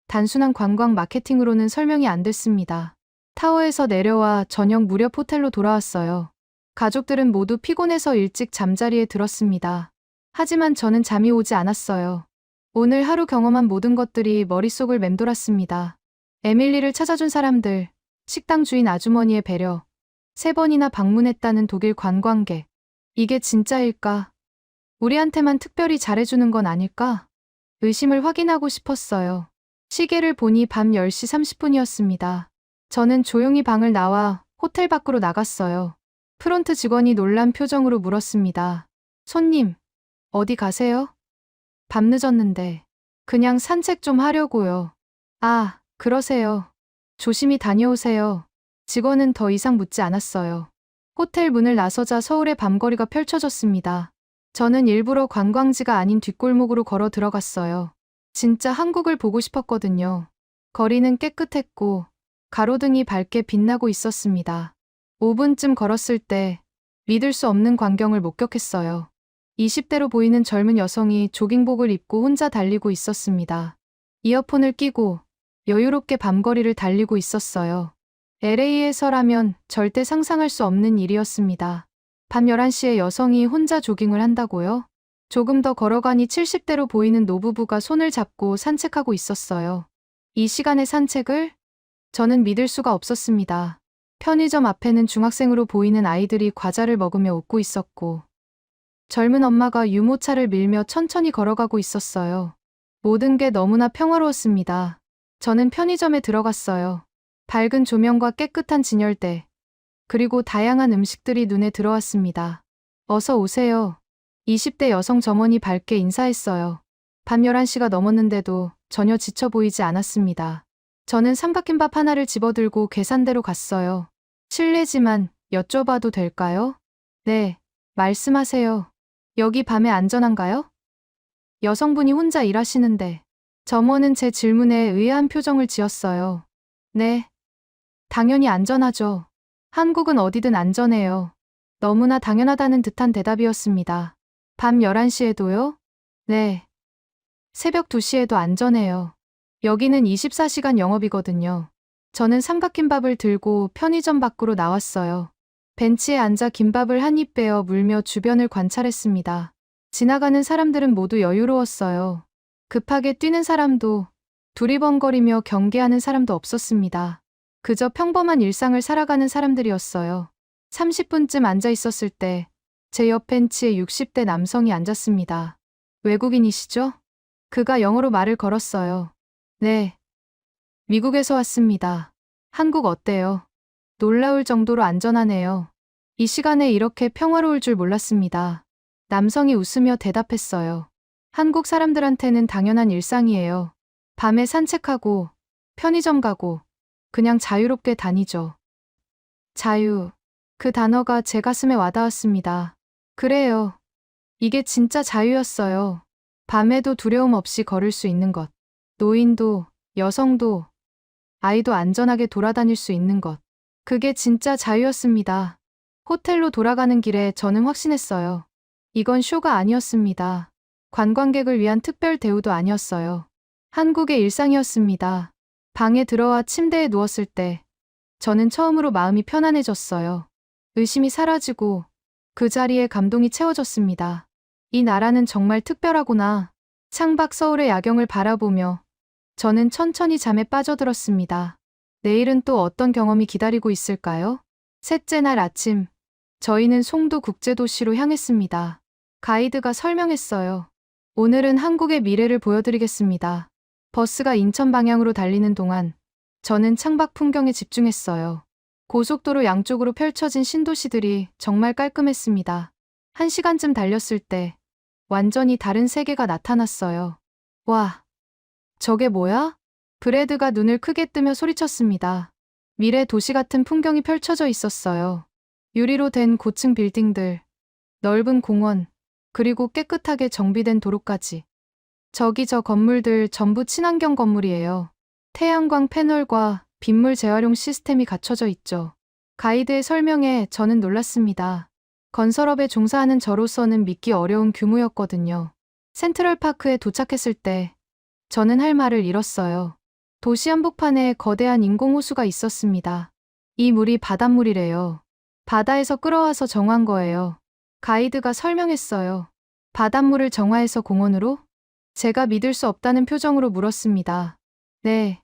단순한 관광 마케팅으로는 설명이 안 됐습니다. 타워에서 내려와 저녁 무렵 호텔로 돌아왔어요. 가족들은 모두 피곤해서 일찍 잠자리에 들었습니다. 하지만 저는 잠이 오지 않았어요. 오늘 하루 경험한 모든 것들이 머릿속을 맴돌았습니다. 에밀리를 찾아준 사람들, 식당 주인 아주머니의 배려, 3번이나 방문했다는 독일 관광객. 이게 진짜일까? 우리한테만 특별히 잘해주는 건 아닐까? 의심을 확인하고 싶었어요. 시계를 보니 밤 10시 30분이었습니다. 저는 조용히 방을 나와 호텔 밖으로 나갔어요. 프론트 직원이 놀란 표정으로 물었습니다. 손님, 어디 가세요? 밤 늦었는데. 그냥 산책 좀 하려고요. 아, 그러세요. 조심히 다녀오세요. 직원은 더 이상 묻지 않았어요. 호텔 문을 나서자 서울의 밤거리가 펼쳐졌습니다. 저는 일부러 관광지가 아닌 뒷골목으로 걸어 들어갔어요. 진짜 한국을 보고 싶었거든요. 거리는 깨끗했고 가로등이 밝게 빛나고 있었습니다. 5분쯤 걸었을 때 믿을 수 없는 광경을 목격했어요. 20대로 보이는 젊은 여성이 조깅복을 입고 혼자 달리고 있었습니다. 이어폰을 끼고 여유롭게 밤거리를 달리고 있었어요. LA에서라면 절대 상상할 수 없는 일이었습니다. 밤 11시에 여성이 혼자 조깅을 한다고요? 조금 더 걸어가니 70대로 보이는 노부부가 손을 잡고 산책하고 있었어요. 이 시간에 산책을? 저는 믿을 수가 없었습니다. 편의점 앞에는 중학생으로 보이는 아이들이 과자를 먹으며 웃고 있었고, 젊은 엄마가 유모차를 밀며 천천히 걸어가고 있었어요. 모든 게 너무나 평화로웠습니다. 저는 편의점에 들어갔어요. 밝은 조명과 깨끗한 진열대, 그리고 다양한 음식들이 눈에 들어왔습니다. 어서 오세요. 20대 여성 점원이 밝게 인사했어요. 밤 11시가 넘었는데도 전혀 지쳐 보이지 않았습니다. 저는 삼각김밥 하나를 집어들고 계산대로 갔어요. 실례지만 여쭤봐도 될까요? 네, 말씀하세요. 여기 밤에 안전한가요? 여성분이 혼자 일하시는데. 점원은 제 질문에 의아한 표정을 지었어요. 네, 당연히 안전하죠. 한국은 어디든 안전해요. 너무나 당연하다는 듯한 대답이었습니다. 밤 11시에도요? 네. 새벽 2시에도 안전해요. 여기는 24시간 영업이거든요. 저는 삼각김밥을 들고 편의점 밖으로 나왔어요. 벤치에 앉아 김밥을 한 입 베어 물며 주변을 관찰했습니다. 지나가는 사람들은 모두 여유로웠어요. 급하게 뛰는 사람도, 두리번거리며 경계하는 사람도 없었습니다. 그저 평범한 일상을 살아가는 사람들이었어요. 30분쯤 앉아 있었을 때 제 옆 벤치에 60대 남성이 앉았습니다. 외국인이시죠? 그가 영어로 말을 걸었어요. 네. 미국에서 왔습니다. 한국 어때요? 놀라울 정도로 안전하네요. 이 시간에 이렇게 평화로울 줄 몰랐습니다. 남성이 웃으며 대답했어요. 한국 사람들한테는 당연한 일상이에요. 밤에 산책하고, 편의점 가고, 그냥 자유롭게 다니죠. 자유. 그 단어가 제 가슴에 와닿았습니다. 그래요. 이게 진짜 자유였어요. 밤에도 두려움 없이 걸을 수 있는 것. 노인도, 여성도, 아이도 안전하게 돌아다닐 수 있는 것. 그게 진짜 자유였습니다. 호텔로 돌아가는 길에 저는 확신했어요. 이건 쇼가 아니었습니다. 관광객을 위한 특별 대우도 아니었어요. 한국의 일상이었습니다. 방에 들어와 침대에 누웠을 때 저는 처음으로 마음이 편안해졌어요. 의심이 사라지고 그 자리에 감동이 채워졌습니다. 이 나라는 정말 특별하구나. 창밖 서울의 야경을 바라보며 저는 천천히 잠에 빠져들었습니다. 내일은 또 어떤 경험이 기다리고 있을까요? 셋째 날 아침, 저희는 송도 국제도시로 향했습니다. 가이드가 설명했어요. 오늘은 한국의 미래를 보여드리겠습니다. 버스가 인천 방향으로 달리는 동안 저는 창밖 풍경에 집중했어요. 고속도로 양쪽으로 펼쳐진 신도시들이 정말 깔끔했습니다. 1시간쯤 달렸을 때 완전히 다른 세계가 나타났어요. 와, 저게 뭐야? 브래드가 눈을 크게 뜨며 소리쳤습니다. 미래 도시 같은 풍경이 펼쳐져 있었어요. 유리로 된 고층 빌딩들, 넓은 공원, 그리고 깨끗하게 정비된 도로까지. 저기 저 건물들 전부 친환경 건물이에요. 태양광 패널과 빗물 재활용 시스템이 갖춰져 있죠. 가이드의 설명에 저는 놀랐습니다. 건설업에 종사하는 저로서는 믿기 어려운 규모였거든요. 센트럴파크에 도착했을 때 저는 할 말을 잃었어요. 도시 한복판에 거대한 인공호수가 있었습니다. 이 물이 바닷물이래요. 바다에서 끌어와서 정화한 거예요. 가이드가 설명했어요. 바닷물을 정화해서 공원으로? 제가 믿을 수 없다는 표정으로 물었습니다. 네.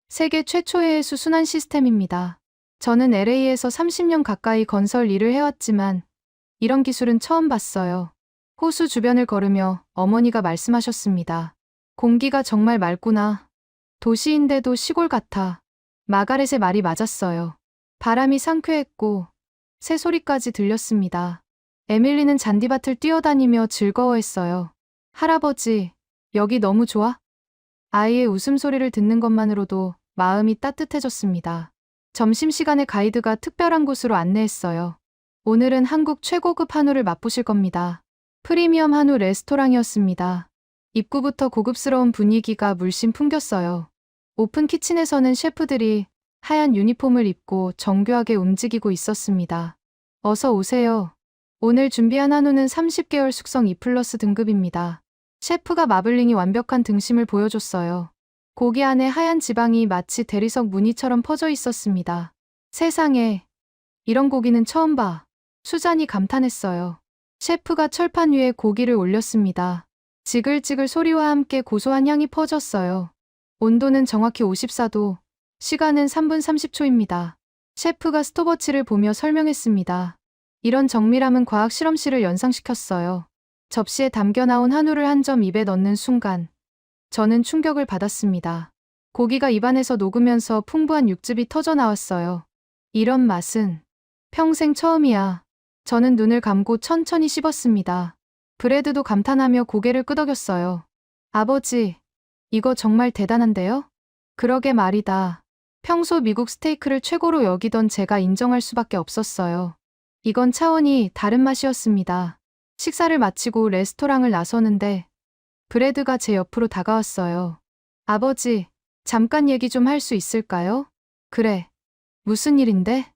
세계 최초의 해수 순환 시스템입니다. 저는 LA에서 30년 가까이 건설 일을 해왔지만 이런 기술은 처음 봤어요. 호수 주변을 걸으며 어머니가 말씀하셨습니다. 공기가 정말 맑구나. 도시인데도 시골 같아. 마가렛의 말이 맞았어요. 바람이 상쾌했고 새소리까지 들렸습니다. 에밀리는 잔디밭을 뛰어다니며 즐거워했어요. 할아버지, 여기 너무 좋아? 아이의 웃음소리를 듣는 것만으로도 마음이 따뜻해졌습니다. 점심시간에 가이드가 특별한 곳으로 안내했어요. 오늘은 한국 최고급 한우를 맛보실 겁니다. 프리미엄 한우 레스토랑이었습니다. 입구부터 고급스러운 분위기가 물씬 풍겼어요. 오픈 키친에서는 셰프들이 하얀 유니폼을 입고 정교하게 움직이고 있었습니다. 어서 오세요. 오늘 준비한 한우는 30개월 숙성 2+ 등급입니다. 셰프가 마블링이 완벽한 등심을 보여줬어요. 고기 안에 하얀 지방이 마치 대리석 무늬처럼 퍼져 있었습니다. 세상에, 이런 고기는 처음 봐. 수잔이 감탄했어요. 셰프가 철판 위에 고기를 올렸습니다. 지글지글 소리와 함께 고소한 향이 퍼졌어요. 온도는 정확히 54도, 시간은 3분 30초입니다. 셰프가 스톱워치를 보며 설명했습니다. 이런 정밀함은 과학 실험실을 연상시켰어요. 접시에 담겨 나온 한우를 한 점 입에 넣는 순간 저는 충격을 받았습니다. 고기가 입안에서 녹으면서 풍부한 육즙이 터져 나왔어요. 이런 맛은 평생 처음이야. 저는 눈을 감고 천천히 씹었습니다. 브래드도 감탄하며 고개를 끄덕였어요. 아버지, 이거 정말 대단한데요? 그러게 말이다. 평소 미국 스테이크를 최고로 여기던 제가 인정할 수밖에 없었어요. 이건 차원이 다른 맛이었습니다. 식사를 마치고 레스토랑을 나서는데 브래드가 제 옆으로 다가왔어요. 아버지, 잠깐 얘기 좀 할 수 있을까요? 그래. 무슨 일인데?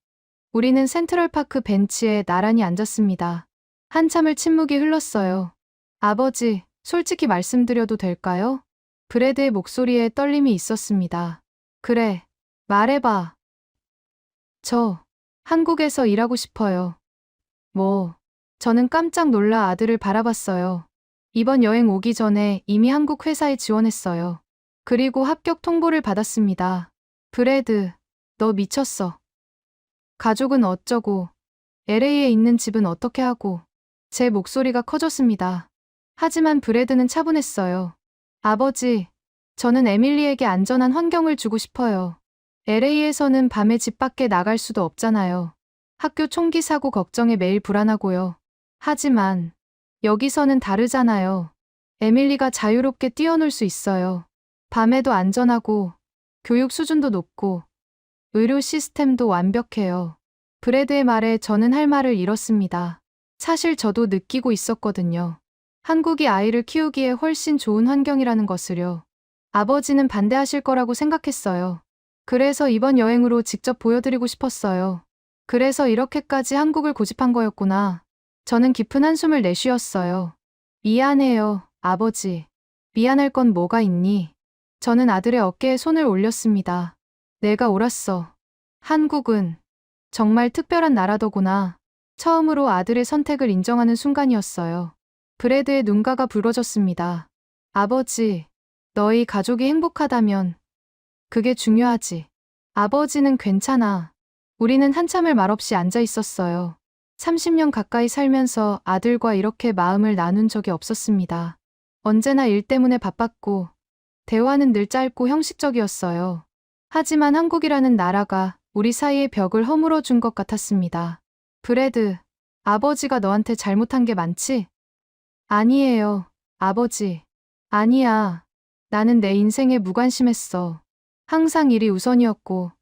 우리는 센트럴파크 벤치에 나란히 앉았습니다. 한참을 침묵이 흘렀어요. 아버지, 솔직히 말씀드려도 될까요? 브래드의 목소리에 떨림이 있었습니다. 그래, 말해봐. 저, 한국에서 일하고 싶어요. 뭐, 저는 깜짝 놀라 아들을 바라봤어요. 이번 여행 오기 전에 이미 한국 회사에 지원했어요. 그리고 합격 통보를 받았습니다. 브래드, 너 미쳤어. 가족은 어쩌고, LA에 있는 집은 어떻게 하고. 제 목소리가 커졌습니다. 하지만 브래드는 차분했어요. 아버지, 저는 에밀리에게 안전한 환경을 주고 싶어요. LA에서는 밤에 집 밖에 나갈 수도 없잖아요. 학교 총기 사고 걱정에 매일 불안하고요. 하지만 여기서는 다르잖아요. 에밀리가 자유롭게 뛰어놀 수 있어요. 밤에도 안전하고 교육 수준도 높고 의료 시스템도 완벽해요. 브래드의 말에 저는 할 말을 잃었습니다. 사실 저도 느끼고 있었거든요. 한국이 아이를 키우기에 훨씬 좋은 환경이라는 것을요. 아버지는 반대하실 거라고 생각했어요. 그래서 이번 여행으로 직접 보여드리고 싶었어요. 그래서 이렇게까지 한국을 고집한 거였구나. 저는 깊은 한숨을 내쉬었어요. 미안해요, 아버지. 미안할 건 뭐가 있니? 저는 아들의 어깨에 손을 올렸습니다. 내가 옳았어. 한국은 정말 특별한 나라더구나. 처음으로 아들의 선택을 인정하는 순간이었어요. 브래드의 눈가가 붉어졌습니다. 아버지, 너희 가족이 행복하다면 그게 중요하지. 아버지는 괜찮아. 우리는 한참을 말없이 앉아 있었어요. 30년 가까이 살면서 아들과 이렇게 마음을 나눈 적이 없었습니다. 언제나 일 때문에 바빴고, 대화는 늘 짧고 형식적이었어요. 하지만 한국이라는 나라가 우리 사이의 벽을 허물어 준 것 같았습니다. 브래드, 아버지가 너한테 잘못한 게 많지? 아니에요, 아버지. 아니야. 나는 내 인생에 무관심했어. 항상 일이 우선이었고,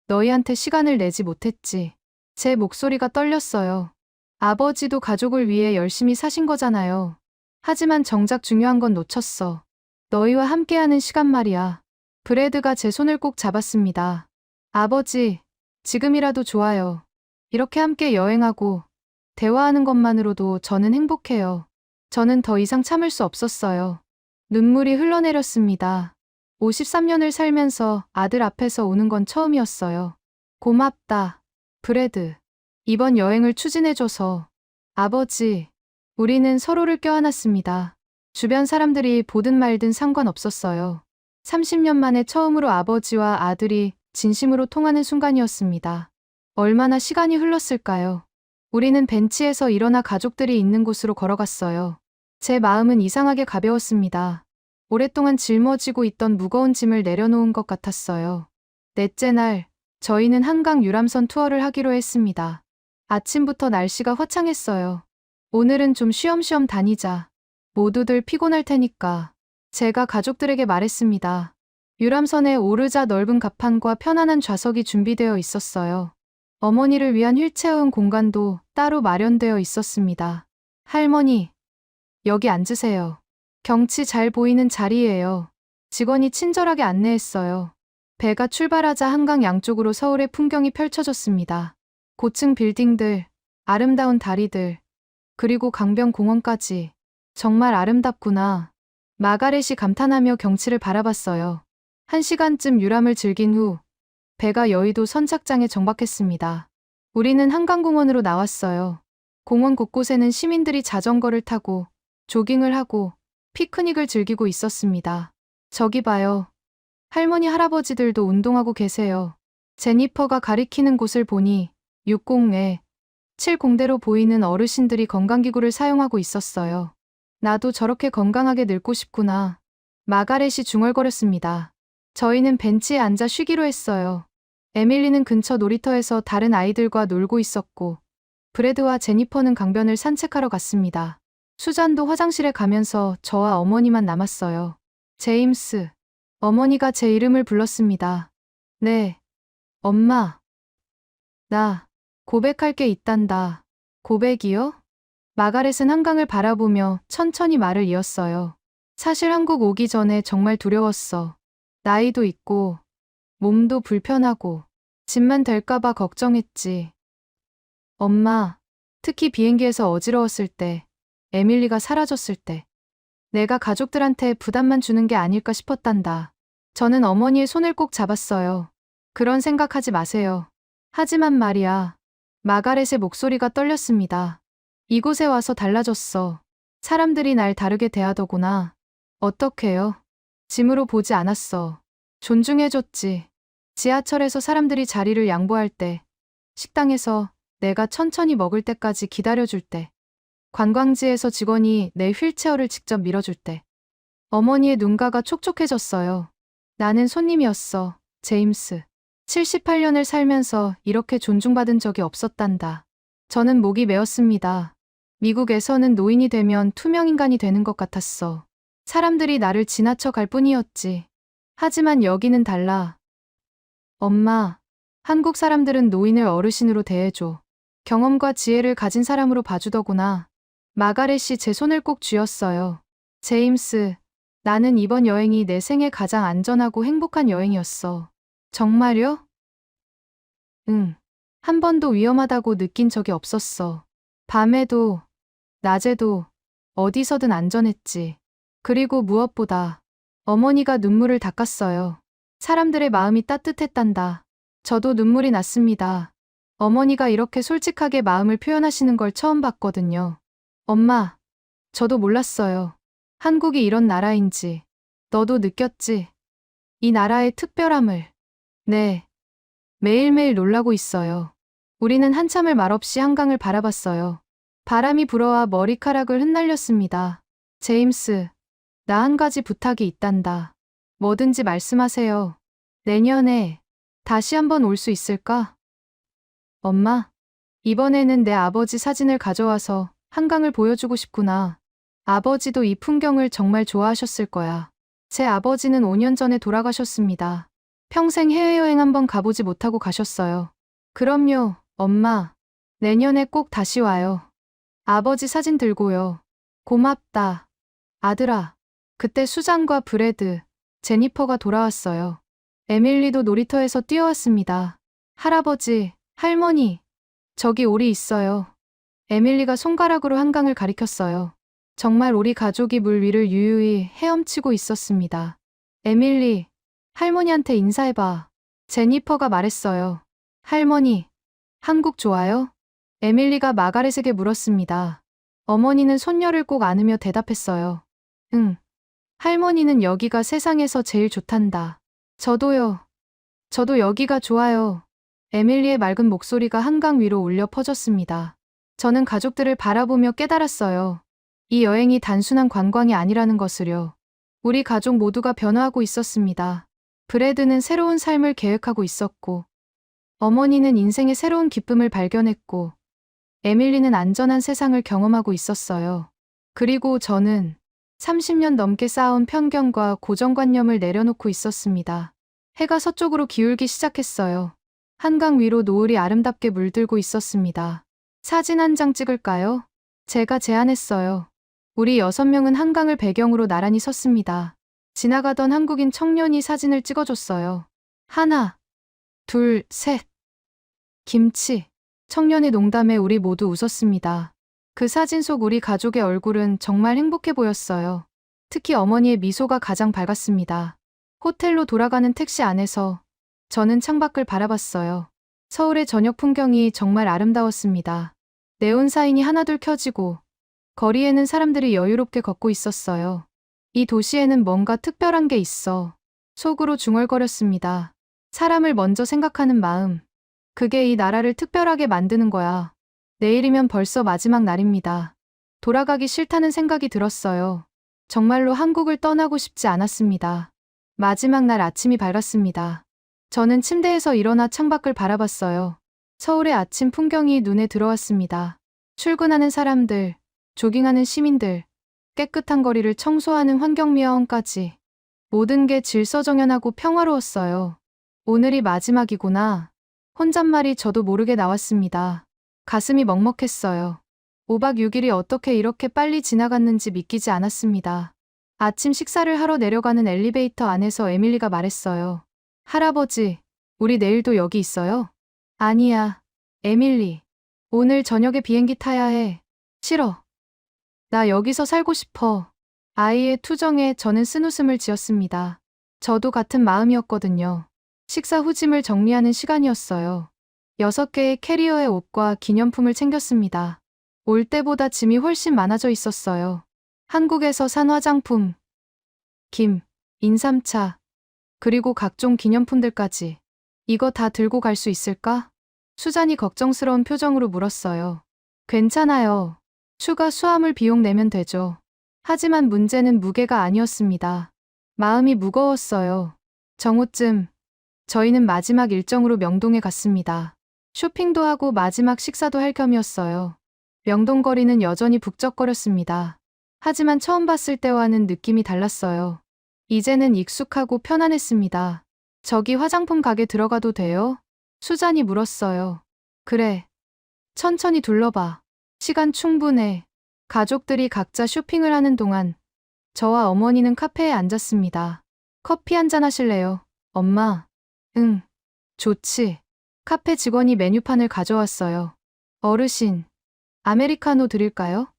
너희한테 시간을 내지 못했지. 제 목소리가 떨렸어요. 아버지도 가족을 위해 열심히 사신 거잖아요. 하지만 정작 중요한 건 놓쳤어. 너희와 함께하는 시간 말이야. 브래드가 제 손을 꼭 잡았습니다. 아버지, 지금이라도 좋아요. 이렇게 함께 여행하고 대화하는 것만으로도 저는 행복해요. 저는 더 이상 참을 수 없었어요. 눈물이 흘러내렸습니다. 53년을 살면서 아들 앞에서 우는 건 처음이었어요. 고맙다, 브래드. 이번 여행을 추진해줘서. 아버지, 우리는 서로를 껴안았습니다. 주변 사람들이 보든 말든 상관없었어요. 30년 만에 처음으로 아버지와 아들이 진심으로 통하는 순간이었습니다. 얼마나 시간이 흘렀을까요? 우리는 벤치에서 일어나 가족들이 있는 곳으로 걸어갔어요. 제 마음은 이상하게 가벼웠습니다. 오랫동안 짊어지고 있던 무거운 짐을 내려놓은 것 같았어요. 넷째 날, 저희는 한강 유람선 투어를 하기로 했습니다. 아침부터 날씨가 화창했어요. 오늘은 좀 쉬엄쉬엄 다니자. 모두들 피곤할 테니까. 제가 가족들에게 말했습니다. 유람선에 오르자 넓은 갑판과 편안한 좌석이 준비되어 있었어요. 어머니를 위한 휠체어용 공간도 따로 마련되어 있었습니다. 할머니, 여기 앉으세요. 경치 잘 보이는 자리예요. 직원이 친절하게 안내했어요. 배가 출발하자 한강 양쪽으로 서울의 풍경이 펼쳐졌습니다. 고층 빌딩들, 아름다운 다리들, 그리고 강변공원까지. 정말 아름답구나. 마가렛이 감탄하며 경치를 바라봤어요. 1시간쯤 유람을 즐긴 후 배가 여의도 선착장에 정박했습니다. 우리는 한강공원으로 나왔어요. 공원 곳곳에는 시민들이 자전거를 타고 조깅을 하고 피크닉을 즐기고 있었습니다. 저기 봐요. 할머니 할아버지들도 운동하고 계세요. 제니퍼가 가리키는 곳을 보니 60에 70대로 보이는 어르신들이 건강기구를 사용하고 있었어요. 나도 저렇게 건강하게 늙고 싶구나. 마가렛이 중얼거렸습니다. 저희는 벤치에 앉아 쉬기로 했어요. 에밀리는 근처 놀이터에서 다른 아이들과 놀고 있었고, 브래드와 제니퍼는 강변을 산책하러 갔습니다. 수잔도 화장실에 가면서 저와 어머니만 남았어요. 제임스. 어머니가 제 이름을 불렀습니다. 네. 엄마. 나 고백할 게 있단다. 고백이요? 마가렛은 한강을 바라보며 천천히 말을 이었어요. 사실 한국 오기 전에 정말 두려웠어. 나이도 있고, 몸도 불편하고, 짐만 될까봐 걱정했지. 엄마, 특히 비행기에서 어지러웠을 때, 에밀리가 사라졌을 때, 내가 가족들한테 부담만 주는 게 아닐까 싶었단다. 저는 어머니의 손을 꼭 잡았어요. 그런 생각하지 마세요. 하지만 말이야. 마가렛의 목소리가 떨렸습니다. 이곳에 와서 달라졌어. 사람들이 날 다르게 대하더구나. 어떡해요? 짐으로 보지 않았어. 존중해줬지. 지하철에서 사람들이 자리를 양보할 때, 식당에서 내가 천천히 먹을 때까지 기다려줄 때, 관광지에서 직원이 내 휠체어를 직접 밀어줄 때, 어머니의 눈가가 촉촉해졌어요. 나는 손님이었어, 제임스. 78년을 살면서 이렇게 존중받은 적이 없었단다. 저는 목이 메었습니다. 미국에서는 노인이 되면 투명인간이 되는 것 같았어. 사람들이 나를 지나쳐 갈 뿐이었지. 하지만 여기는 달라. 엄마, 한국 사람들은 노인을 어르신으로 대해줘. 경험과 지혜를 가진 사람으로 봐주더구나. 마가렛이 제 손을 꼭 쥐었어요. 제임스, 나는 이번 여행이 내 생애 가장 안전하고 행복한 여행이었어. 정말요? 응. 한 번도 위험하다고 느낀 적이 없었어. 밤에도, 낮에도, 어디서든 안전했지. 그리고 무엇보다, 어머니가 눈물을 닦았어요. 사람들의 마음이 따뜻했단다. 저도 눈물이 났습니다. 어머니가 이렇게 솔직하게 마음을 표현하시는 걸 처음 봤거든요. 엄마, 저도 몰랐어요. 한국이 이런 나라인지. 너도 느꼈지? 이 나라의 특별함을. 네. 매일매일 놀라고 있어요. 우리는 한참을 말없이 한강을 바라봤어요. 바람이 불어와 머리카락을 흩날렸습니다. 제임스, 나 한 가지 부탁이 있단다. 뭐든지 말씀하세요. 내년에 다시 한번 올 수 있을까? 엄마, 이번에는 내 아버지 사진을 가져와서 한강을 보여주고 싶구나. 아버지도 이 풍경을 정말 좋아하셨을 거야. 제 아버지는 5년 전에 돌아가셨습니다. 평생 해외여행 한번 가보지 못하고 가셨어요. 그럼요, 엄마. 내년에 꼭 다시 와요. 아버지 사진 들고요. 고맙다. 아들아. 그때 수잔과 브래드, 제니퍼가 돌아왔어요. 에밀리도 놀이터에서 뛰어왔습니다. 할아버지, 할머니, 저기 오리 있어요. 에밀리가 손가락으로 한강을 가리켰어요. 정말 우리 가족이 물 위를 유유히 헤엄치고 있었습니다. 에밀리, 할머니한테 인사해봐. 제니퍼가 말했어요. 할머니, 한국 좋아요? 에밀리가 마가렛에게 물었습니다. 어머니는 손녀를 꼭 안으며 대답했어요. 응. 할머니는 여기가 세상에서 제일 좋단다. 저도요. 저도 여기가 좋아요. 에밀리의 맑은 목소리가 한강 위로 울려 퍼졌습니다. 저는 가족들을 바라보며 깨달았어요. 이 여행이 단순한 관광이 아니라는 것을요. 우리 가족 모두가 변화하고 있었습니다. 브래드는 새로운 삶을 계획하고 있었고, 어머니는 인생의 새로운 기쁨을 발견했고, 에밀리는 안전한 세상을 경험하고 있었어요. 그리고 저는 30년 넘게 쌓아온 편견과 고정관념을 내려놓고 있었습니다. 해가 서쪽으로 기울기 시작했어요. 한강 위로 노을이 아름답게 물들고 있었습니다. 사진 한 장 찍을까요? 제가 제안했어요. 우리 6명은 한강을 배경으로 나란히 섰습니다. 지나가던 한국인 청년이 사진을 찍어줬어요. 하나, 둘, 셋. 김치. 청년의 농담에 우리 모두 웃었습니다. 그 사진 속 우리 가족의 얼굴은 정말 행복해 보였어요. 특히 어머니의 미소가 가장 밝았습니다. 호텔로 돌아가는 택시 안에서 저는 창밖을 바라봤어요. 서울의 저녁 풍경이 정말 아름다웠습니다. 네온사인이 하나둘 켜지고 거리에는 사람들이 여유롭게 걷고 있었어요. 이 도시에는 뭔가 특별한 게 있어. 속으로 중얼거렸습니다. 사람을 먼저 생각하는 마음. 그게 이 나라를 특별하게 만드는 거야. 내일이면 벌써 마지막 날입니다. 돌아가기 싫다는 생각이 들었어요. 정말로 한국을 떠나고 싶지 않았습니다. 마지막 날 아침이 밝았습니다. 저는 침대에서 일어나 창밖을 바라봤어요. 서울의 아침 풍경이 눈에 들어왔습니다. 출근하는 사람들, 조깅하는 시민들, 깨끗한 거리를 청소하는 환경미화원까지. 모든 게 질서정연하고 평화로웠어요. 오늘이 마지막이구나. 혼잣말이 저도 모르게 나왔습니다. 가슴이 먹먹했어요. 5박 6일이 어떻게 이렇게 빨리 지나갔는지 믿기지 않았습니다. 아침 식사를 하러 내려가는 엘리베이터 안에서 에밀리가 말했어요. 할아버지, 우리 내일도 여기 있어요? 아니야, 에밀리. 오늘 저녁에 비행기 타야 해. 싫어. 나 여기서 살고 싶어. 아이의 투정에 저는 쓴웃음을 지었습니다. 저도 같은 마음이었거든요. 식사 후 짐을 정리하는 시간이었어요. 6개의 캐리어의 옷과 기념품을 챙겼습니다. 올 때보다 짐이 훨씬 많아져 있었어요. 한국에서 산 화장품, 김, 인삼차, 그리고 각종 기념품들까지. 이거 다 들고 갈 수 있을까? 수잔이 걱정스러운 표정으로 물었어요. 괜찮아요. 추가 수화물 비용 내면 되죠. 하지만 문제는 무게가 아니었습니다. 마음이 무거웠어요. 정오쯤 저희는 마지막 일정으로 명동에 갔습니다. 쇼핑도 하고 마지막 식사도 할 겸이었어요. 명동 거리는 여전히 북적거렸습니다. 하지만 처음 봤을 때와는 느낌이 달랐어요. 이제는 익숙하고 편안했습니다. 저기 화장품 가게 들어가도 돼요? 수잔이 물었어요. 그래. 천천히 둘러봐. 시간 충분해. 가족들이 각자 쇼핑을 하는 동안 저와 어머니는 카페에 앉았습니다. 커피 한잔 하실래요? 엄마. 응. 좋지. 카페 직원이 메뉴판을 가져왔어요. 어르신, 아메리카노 드릴까요?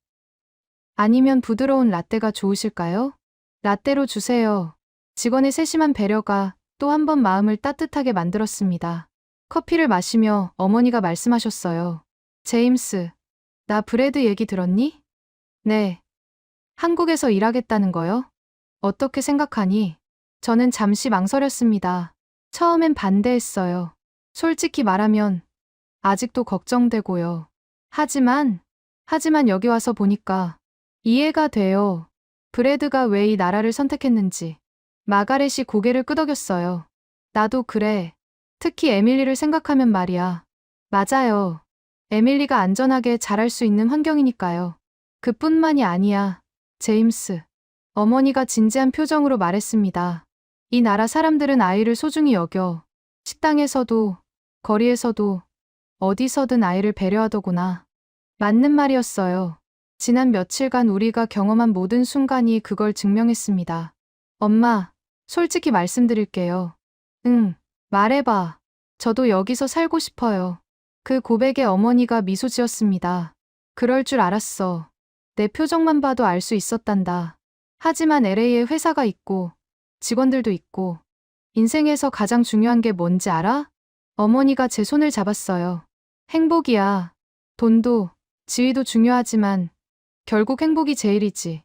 아니면 부드러운 라떼가 좋으실까요? 라떼로 주세요. 직원의 세심한 배려가 또 한 번 마음을 따뜻하게 만들었습니다. 커피를 마시며 어머니가 말씀하셨어요. 제임스, 나 브래드 얘기 들었니? 네. 한국에서 일하겠다는 거요? 어떻게 생각하니? 저는 잠시 망설였습니다. 처음엔 반대했어요. 솔직히 말하면 아직도 걱정되고요. 하지만 여기 와서 보니까 이해가 돼요. 브래드가 왜 이 나라를 선택했는지. 마가렛이 고개를 끄덕였어요. 나도 그래. 특히 에밀리를 생각하면 말이야. 맞아요. 에밀리가 안전하게 자랄 수 있는 환경이니까요. 그뿐만이 아니야. 제임스. 어머니가 진지한 표정으로 말했습니다. 이 나라 사람들은 아이를 소중히 여겨. 식당에서도, 거리에서도, 어디서든 아이를 배려하더구나. 맞는 말이었어요. 지난 며칠간 우리가 경험한 모든 순간이 그걸 증명했습니다. 엄마, 솔직히 말씀드릴게요. 응, 말해봐. 저도 여기서 살고 싶어요. 그 고백에 어머니가 미소 지었습니다. 그럴 줄 알았어. 내 표정만 봐도 알 수 있었단다. 하지만 LA에 회사가 있고, 직원들도 있고, 인생에서 가장 중요한 게 뭔지 알아? 어머니가 제 손을 잡았어요. 행복이야. 돈도, 지위도 중요하지만, 결국 행복이 제일이지.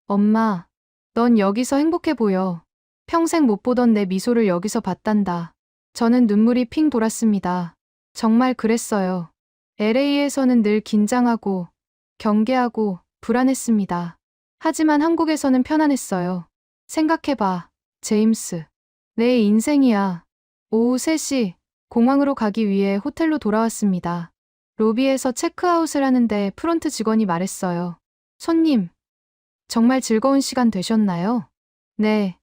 엄마, 넌 여기서 행복해 보여. 평생 못 보던 내 미소를 여기서 봤단다. 저는 눈물이 핑 돌았습니다. 정말 그랬어요. LA에서는 늘 긴장하고, 경계하고, 불안했습니다. 하지만 한국에서는 편안했어요. 생각해봐, 제임스. 내 인생이야. 오후 3시, 공항으로 가기 위해 호텔로 돌아왔습니다. 로비에서 체크아웃을 하는데 프론트 직원이 말했어요. 손님, 정말 즐거운 시간 되셨나요? 네.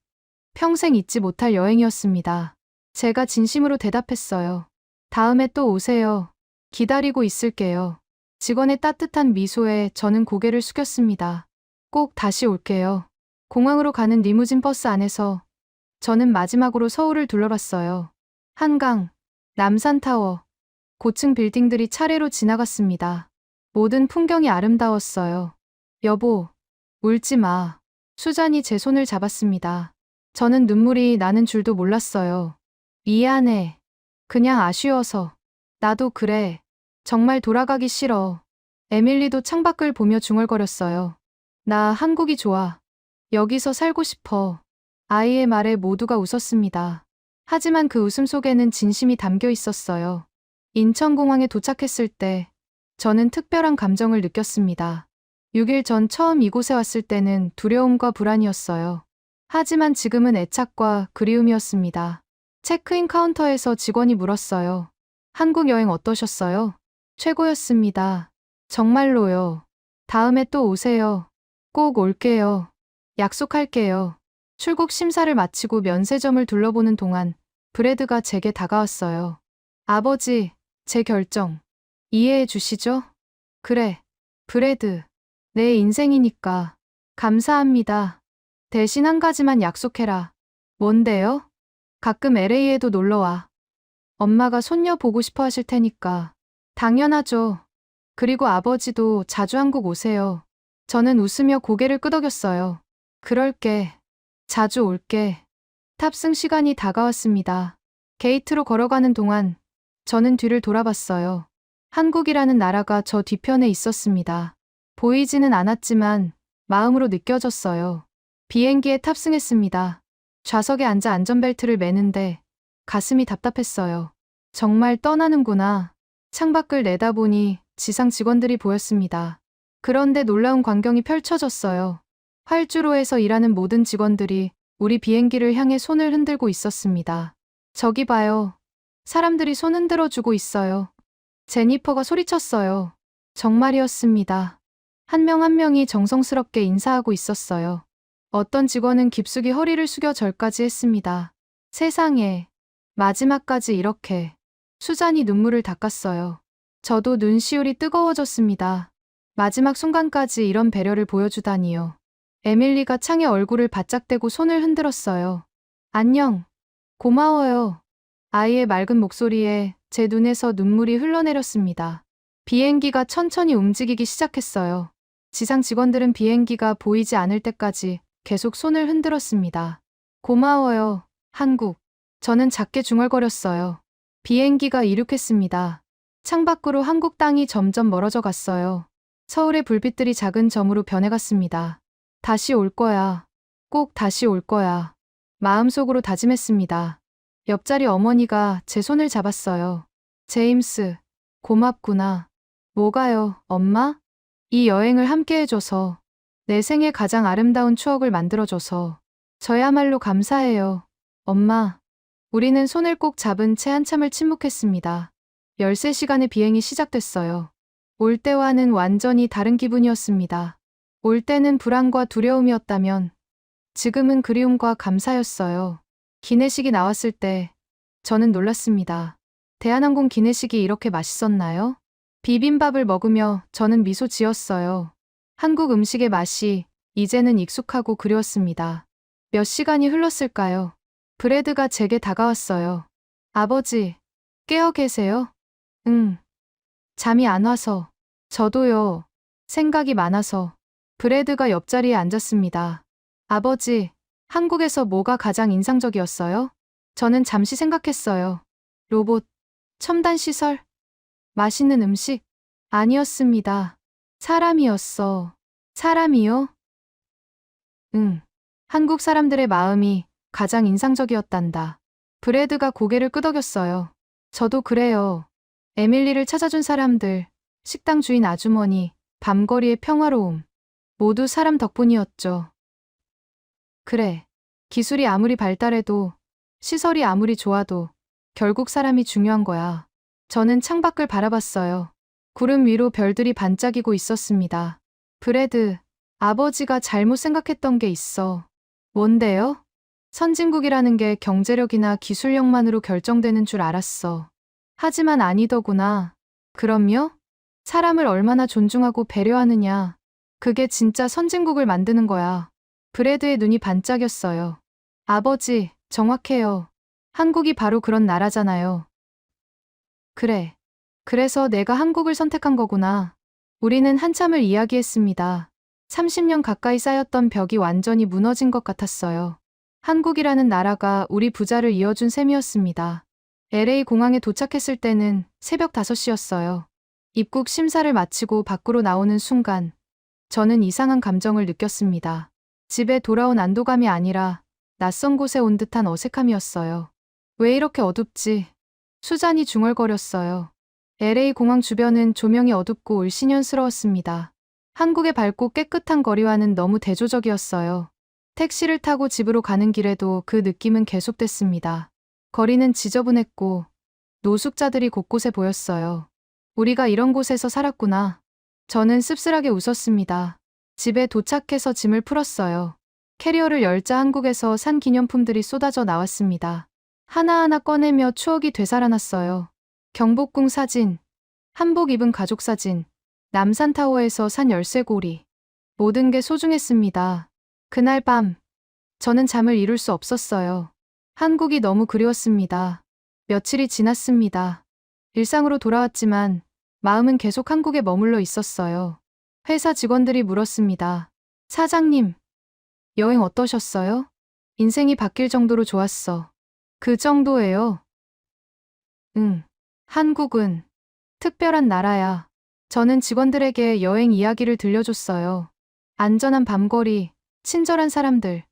평생 잊지 못할 여행이었습니다. 제가 진심으로 대답했어요. 다음에 또 오세요. 기다리고 있을게요. 직원의 따뜻한 미소에 저는 고개를 숙였습니다. 꼭 다시 올게요. 공항으로 가는 리무진 버스 안에서 저는 마지막으로 서울을 둘러봤어요. 한강, 남산타워, 고층 빌딩들이 차례로 지나갔습니다. 모든 풍경이 아름다웠어요. 여보, 울지 마. 수잔이 제 손을 잡았습니다. 저는 눈물이 나는 줄도 몰랐어요. 미안해. 그냥 아쉬워서. 나도 그래. 정말 돌아가기 싫어. 에밀리도 창밖을 보며 중얼거렸어요. 나 한국이 좋아. 여기서 살고 싶어. 아이의 말에 모두가 웃었습니다. 하지만 그 웃음 속에는 진심이 담겨 있었어요. 인천공항에 도착했을 때 저는 특별한 감정을 느꼈습니다. 6일 전 처음 이곳에 왔을 때는 두려움과 불안이었어요. 하지만 지금은 애착과 그리움이었습니다. 체크인 카운터에서 직원이 물었어요. 한국 여행 어떠셨어요? 최고였습니다. 정말로요. 다음에 또 오세요. 꼭 올게요. 약속할게요. 출국 심사를 마치고 면세점을 둘러보는 동안 브래드가 제게 다가왔어요. 아버지, 제 결정 이해해 주시죠? 그래, 브래드. 내 인생이니까. 감사합니다. 대신 한 가지만 약속해라. 뭔데요? 가끔 LA에도 놀러와. 엄마가 손녀 보고 싶어 하실 테니까. 당연하죠. 그리고 아버지도 자주 한국 오세요. 저는 웃으며 고개를 끄덕였어요. 그럴게. 자주 올게. 탑승 시간이 다가왔습니다. 게이트로 걸어가는 동안 저는 뒤를 돌아봤어요. 한국이라는 나라가 저 뒤편에 있었습니다. 보이지는 않았지만 마음으로 느껴졌어요. 비행기에 탑승했습니다. 좌석에 앉아 안전벨트를 매는데 가슴이 답답했어요. 정말 떠나는구나. 창밖을 내다보니 지상 직원들이 보였습니다. 그런데 놀라운 광경이 펼쳐졌어요. 활주로에서 일하는 모든 직원들이 우리 비행기를 향해 손을 흔들고 있었습니다. 저기 봐요. 사람들이 손 흔들어 주고 있어요. 제니퍼가 소리쳤어요. 정말이었습니다. 한 명 한 명이 정성스럽게 인사하고 있었어요. 어떤 직원은 깊숙이 허리를 숙여 절까지 했습니다. 세상에, 마지막까지 이렇게. 수잔이 눈물을 닦았어요. 저도 눈시울이 뜨거워졌습니다. 마지막 순간까지 이런 배려를 보여주다니요. 에밀리가 창에 얼굴을 바짝 대고 손을 흔들었어요. 안녕. 고마워요. 아이의 맑은 목소리에 제 눈에서 눈물이 흘러내렸습니다. 비행기가 천천히 움직이기 시작했어요. 지상 직원들은 비행기가 보이지 않을 때까지 계속 손을 흔들었습니다. 고마워요, 한국. 저는 작게 중얼거렸어요. 비행기가 이륙했습니다. 창밖으로 한국 땅이 점점 멀어져 갔어요. 서울의 불빛들이 작은 점으로 변해갔습니다. 다시 올 거야. 꼭 다시 올 거야. 마음속으로 다짐했습니다. 옆자리 어머니가 제 손을 잡았어요. 제임스, 고맙구나. 뭐가요, 엄마? 이 여행을 함께 해줘서, 내 생애 가장 아름다운 추억을 만들어줘서, 저야말로 감사해요. 엄마. 우리는 손을 꼭 잡은 채 한참을 침묵했습니다. 13시간의 비행이 시작됐어요. 올 때와는 완전히 다른 기분이었습니다. 올 때는 불안과 두려움이었다면, 지금은 그리움과 감사였어요. 기내식이 나왔을 때, 저는 놀랐습니다. 대한항공 기내식이 이렇게 맛있었나요? 비빔밥을 먹으며 저는 미소 지었어요. 한국 음식의 맛이 이제는 익숙하고 그리웠습니다. 몇 시간이 흘렀을까요? 브래드가 제게 다가왔어요. 아버지, 깨어 계세요? 응. 잠이 안 와서. 저도요. 생각이 많아서. 브래드가 옆자리에 앉았습니다. 아버지, 한국에서 뭐가 가장 인상적이었어요? 저는 잠시 생각했어요. 로봇, 첨단 시설, 맛있는 음식? 아니었습니다. 사람이었어. 사람이요? 응. 한국 사람들의 마음이 가장 인상적이었단다. 브래드가 고개를 끄덕였어요. 저도 그래요. 에밀리를 찾아준 사람들, 식당 주인 아주머니, 밤거리의 평화로움. 모두 사람 덕분이었죠. 그래. 기술이 아무리 발달해도, 시설이 아무리 좋아도, 결국 사람이 중요한 거야. 저는 창밖을 바라봤어요. 구름 위로 별들이 반짝이고 있었습니다. 브래드, 아버지가 잘못 생각했던 게 있어. 뭔데요? 선진국이라는 게 경제력이나 기술력만으로 결정되는 줄 알았어. 하지만 아니더구나. 그럼요? 사람을 얼마나 존중하고 배려하느냐. 그게 진짜 선진국을 만드는 거야. 브래드의 눈이 반짝였어요. 아버지, 정확해요. 한국이 바로 그런 나라잖아요. 그래. 그래서 내가 한국을 선택한 거구나. 우리는 한참을 이야기했습니다. 30년 가까이 쌓였던 벽이 완전히 무너진 것 같았어요. 한국이라는 나라가 우리 부자를 이어준 셈이었습니다. LA 공항에 도착했을 때는 새벽 5시였어요. 입국 심사를 마치고 밖으로 나오는 순간, 저는 이상한 감정을 느꼈습니다. 집에 돌아온 안도감이 아니라 낯선 곳에 온 듯한 어색함이었어요. 왜 이렇게 어둡지? 수잔이 중얼거렸어요. LA 공항 주변은 조명이 어둡고 을씨년스러웠습니다. 한국의 밝고 깨끗한 거리와는 너무 대조적이었어요. 택시를 타고 집으로 가는 길에도 그 느낌은 계속됐습니다. 거리는 지저분했고 노숙자들이 곳곳에 보였어요. 우리가 이런 곳에서 살았구나. 저는 씁쓸하게 웃었습니다. 집에 도착해서 짐을 풀었어요. 캐리어를 열자 한국에서 산 기념품들이 쏟아져 나왔습니다. 하나하나 꺼내며 추억이 되살아났어요. 경복궁 사진, 한복 입은 가족 사진, 남산타워에서 산 열쇠고리. 모든 게 소중했습니다. 그날 밤, 저는 잠을 이룰 수 없었어요. 한국이 너무 그리웠습니다. 며칠이 지났습니다. 일상으로 돌아왔지만 마음은 계속 한국에 머물러 있었어요. 회사 직원들이 물었습니다. 사장님, 여행 어떠셨어요? 인생이 바뀔 정도로 좋았어. 그 정도예요? 응. 한국은 특별한 나라야. 저는 직원들에게 여행 이야기를 들려줬어요. 안전한 밤거리, 친절한 사람들,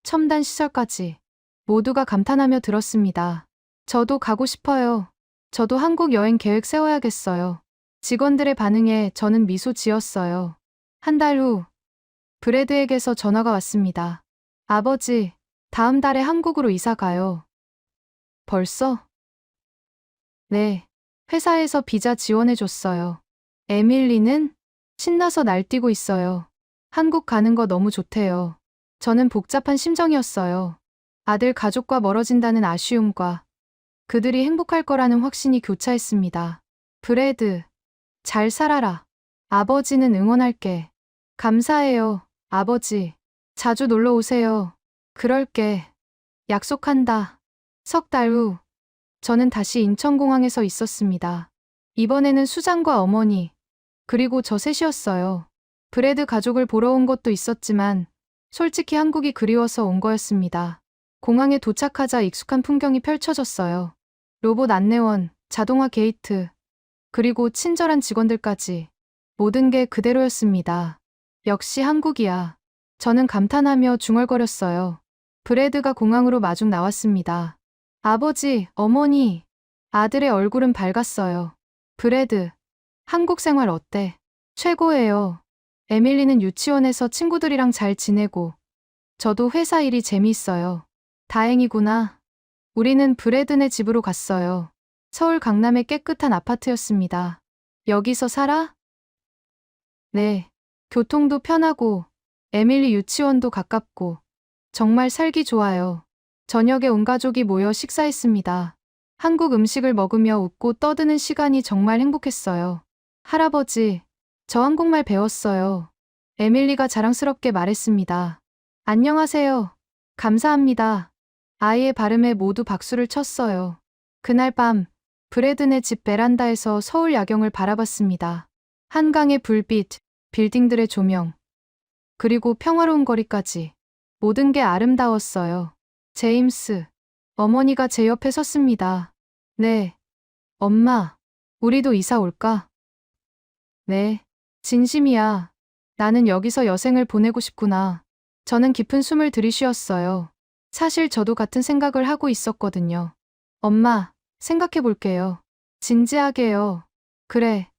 첨단 시설까지 모두가 감탄하며 들었습니다. 저도 가고 싶어요. 저도 한국 여행 계획 세워야겠어요. 직원들의 반응에 저는 미소 지었어요. 한 달 후, 브래드에게서 전화가 왔습니다. 아버지, 다음 달에 한국으로 이사 가요. 벌써? 네, 회사에서 비자 지원해줬어요. 에밀리는 신나서 날뛰고 있어요. 한국 가는 거 너무 좋대요. 저는 복잡한 심정이었어요. 아들 가족과 멀어진다는 아쉬움과 그들이 행복할 거라는 확신이 교차했습니다. 브래드, 잘 살아라. 아버지는 응원할게. 감사해요, 아버지. 자주 놀러 오세요. 그럴게. 약속한다. 석 달 후, 저는 다시 인천공항에 서 있었습니다. 이번에는 수장과 어머니, 그리고 저 셋이었어요. 브래드 가족을 보러 온 것도 있었지만 솔직히 한국이 그리워서 온 거였습니다. 공항에 도착하자 익숙한 풍경이 펼쳐졌어요. 로봇 안내원, 자동화 게이트, 그리고 친절한 직원들까지 모든 게 그대로였습니다. 역시 한국이야. 저는 감탄하며 중얼거렸어요. 브래드가 공항으로 마중 나왔습니다. 아버지, 어머니, 아들의 얼굴은 밝았어요. 브래드, 한국 생활 어때? 최고예요. 에밀리는 유치원에서 친구들이랑 잘 지내고, 저도 회사 일이 재미있어요. 다행이구나. 우리는 브래드네 집으로 갔어요. 서울 강남의 깨끗한 아파트였습니다. 여기서 살아? 네. 교통도 편하고, 에밀리 유치원도 가깝고, 정말 살기 좋아요. 저녁에 온 가족이 모여 식사했습니다. 한국 음식을 먹으며 웃고 떠드는 시간이 정말 행복했어요. 할아버지, 저 한국말 배웠어요. 에밀리가 자랑스럽게 말했습니다. 안녕하세요. 감사합니다. 아이의 발음에 모두 박수를 쳤어요. 그날 밤, 브래드네 집 베란다에서 서울 야경을 바라봤습니다. 한강의 불빛, 빌딩들의 조명, 그리고 평화로운 거리까지. 모든 게 아름다웠어요. 제임스, 어머니가 제 옆에 섰습니다. 네. 엄마, 우리도 이사 올까? 네. 진심이야. 나는 여기서 여생을 보내고 싶구나. 저는 깊은 숨을 들이쉬었어요. 사실 저도 같은 생각을 하고 있었거든요. 엄마, 생각해 볼게요. 진지하게요. 그래.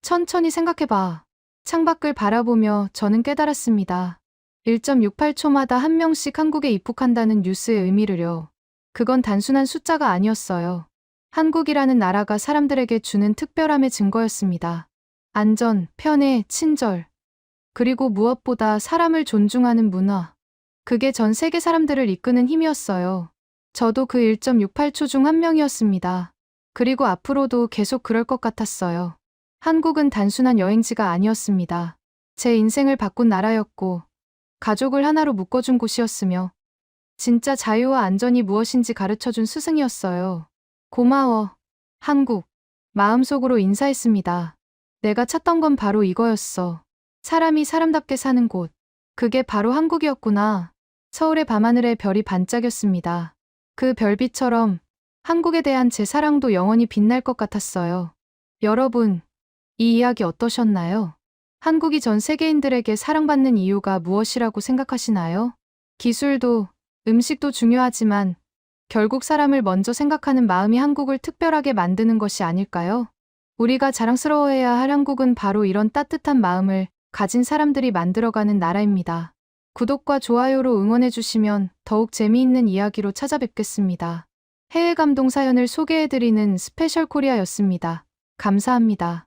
천천히 생각해봐. 창밖을 바라보며 저는 깨달았습니다. 1.68초마다 한 명씩 한국에 입국한다는 뉴스의 의미를요. 그건 단순한 숫자가 아니었어요. 한국이라는 나라가 사람들에게 주는 특별함의 증거였습니다. 안전, 편애, 친절, 그리고 무엇보다 사람을 존중하는 문화. 그게 전 세계 사람들을 이끄는 힘이었어요. 저도 그 1.68초 중 한 명이었습니다. 그리고 앞으로도 계속 그럴 것 같았어요. 한국은 단순한 여행지가 아니었습니다. 제 인생을 바꾼 나라였고, 가족을 하나로 묶어준 곳이었으며, 진짜 자유와 안전이 무엇인지 가르쳐준 스승이었어요. 고마워, 한국. 마음속으로 인사했습니다. 내가 찾던 건 바로 이거였어. 사람이 사람답게 사는 곳. 그게 바로 한국이었구나. 서울의 밤하늘에 별이 반짝였습니다. 그 별빛처럼 한국에 대한 제 사랑도 영원히 빛날 것 같았어요. 여러분, 이 이야기 어떠셨나요? 한국이 전 세계인들에게 사랑받는 이유가 무엇이라고 생각하시나요? 기술도, 음식도 중요하지만 결국 사람을 먼저 생각하는 마음이 한국을 특별하게 만드는 것이 아닐까요? 우리가 자랑스러워해야 할 한국은 바로 이런 따뜻한 마음을 가진 사람들이 만들어가는 나라입니다. 구독과 좋아요로 응원해주시면 더욱 재미있는 이야기로 찾아뵙겠습니다. 해외 감동 사연을 소개해드리는 스페셜 코리아였습니다. 감사합니다.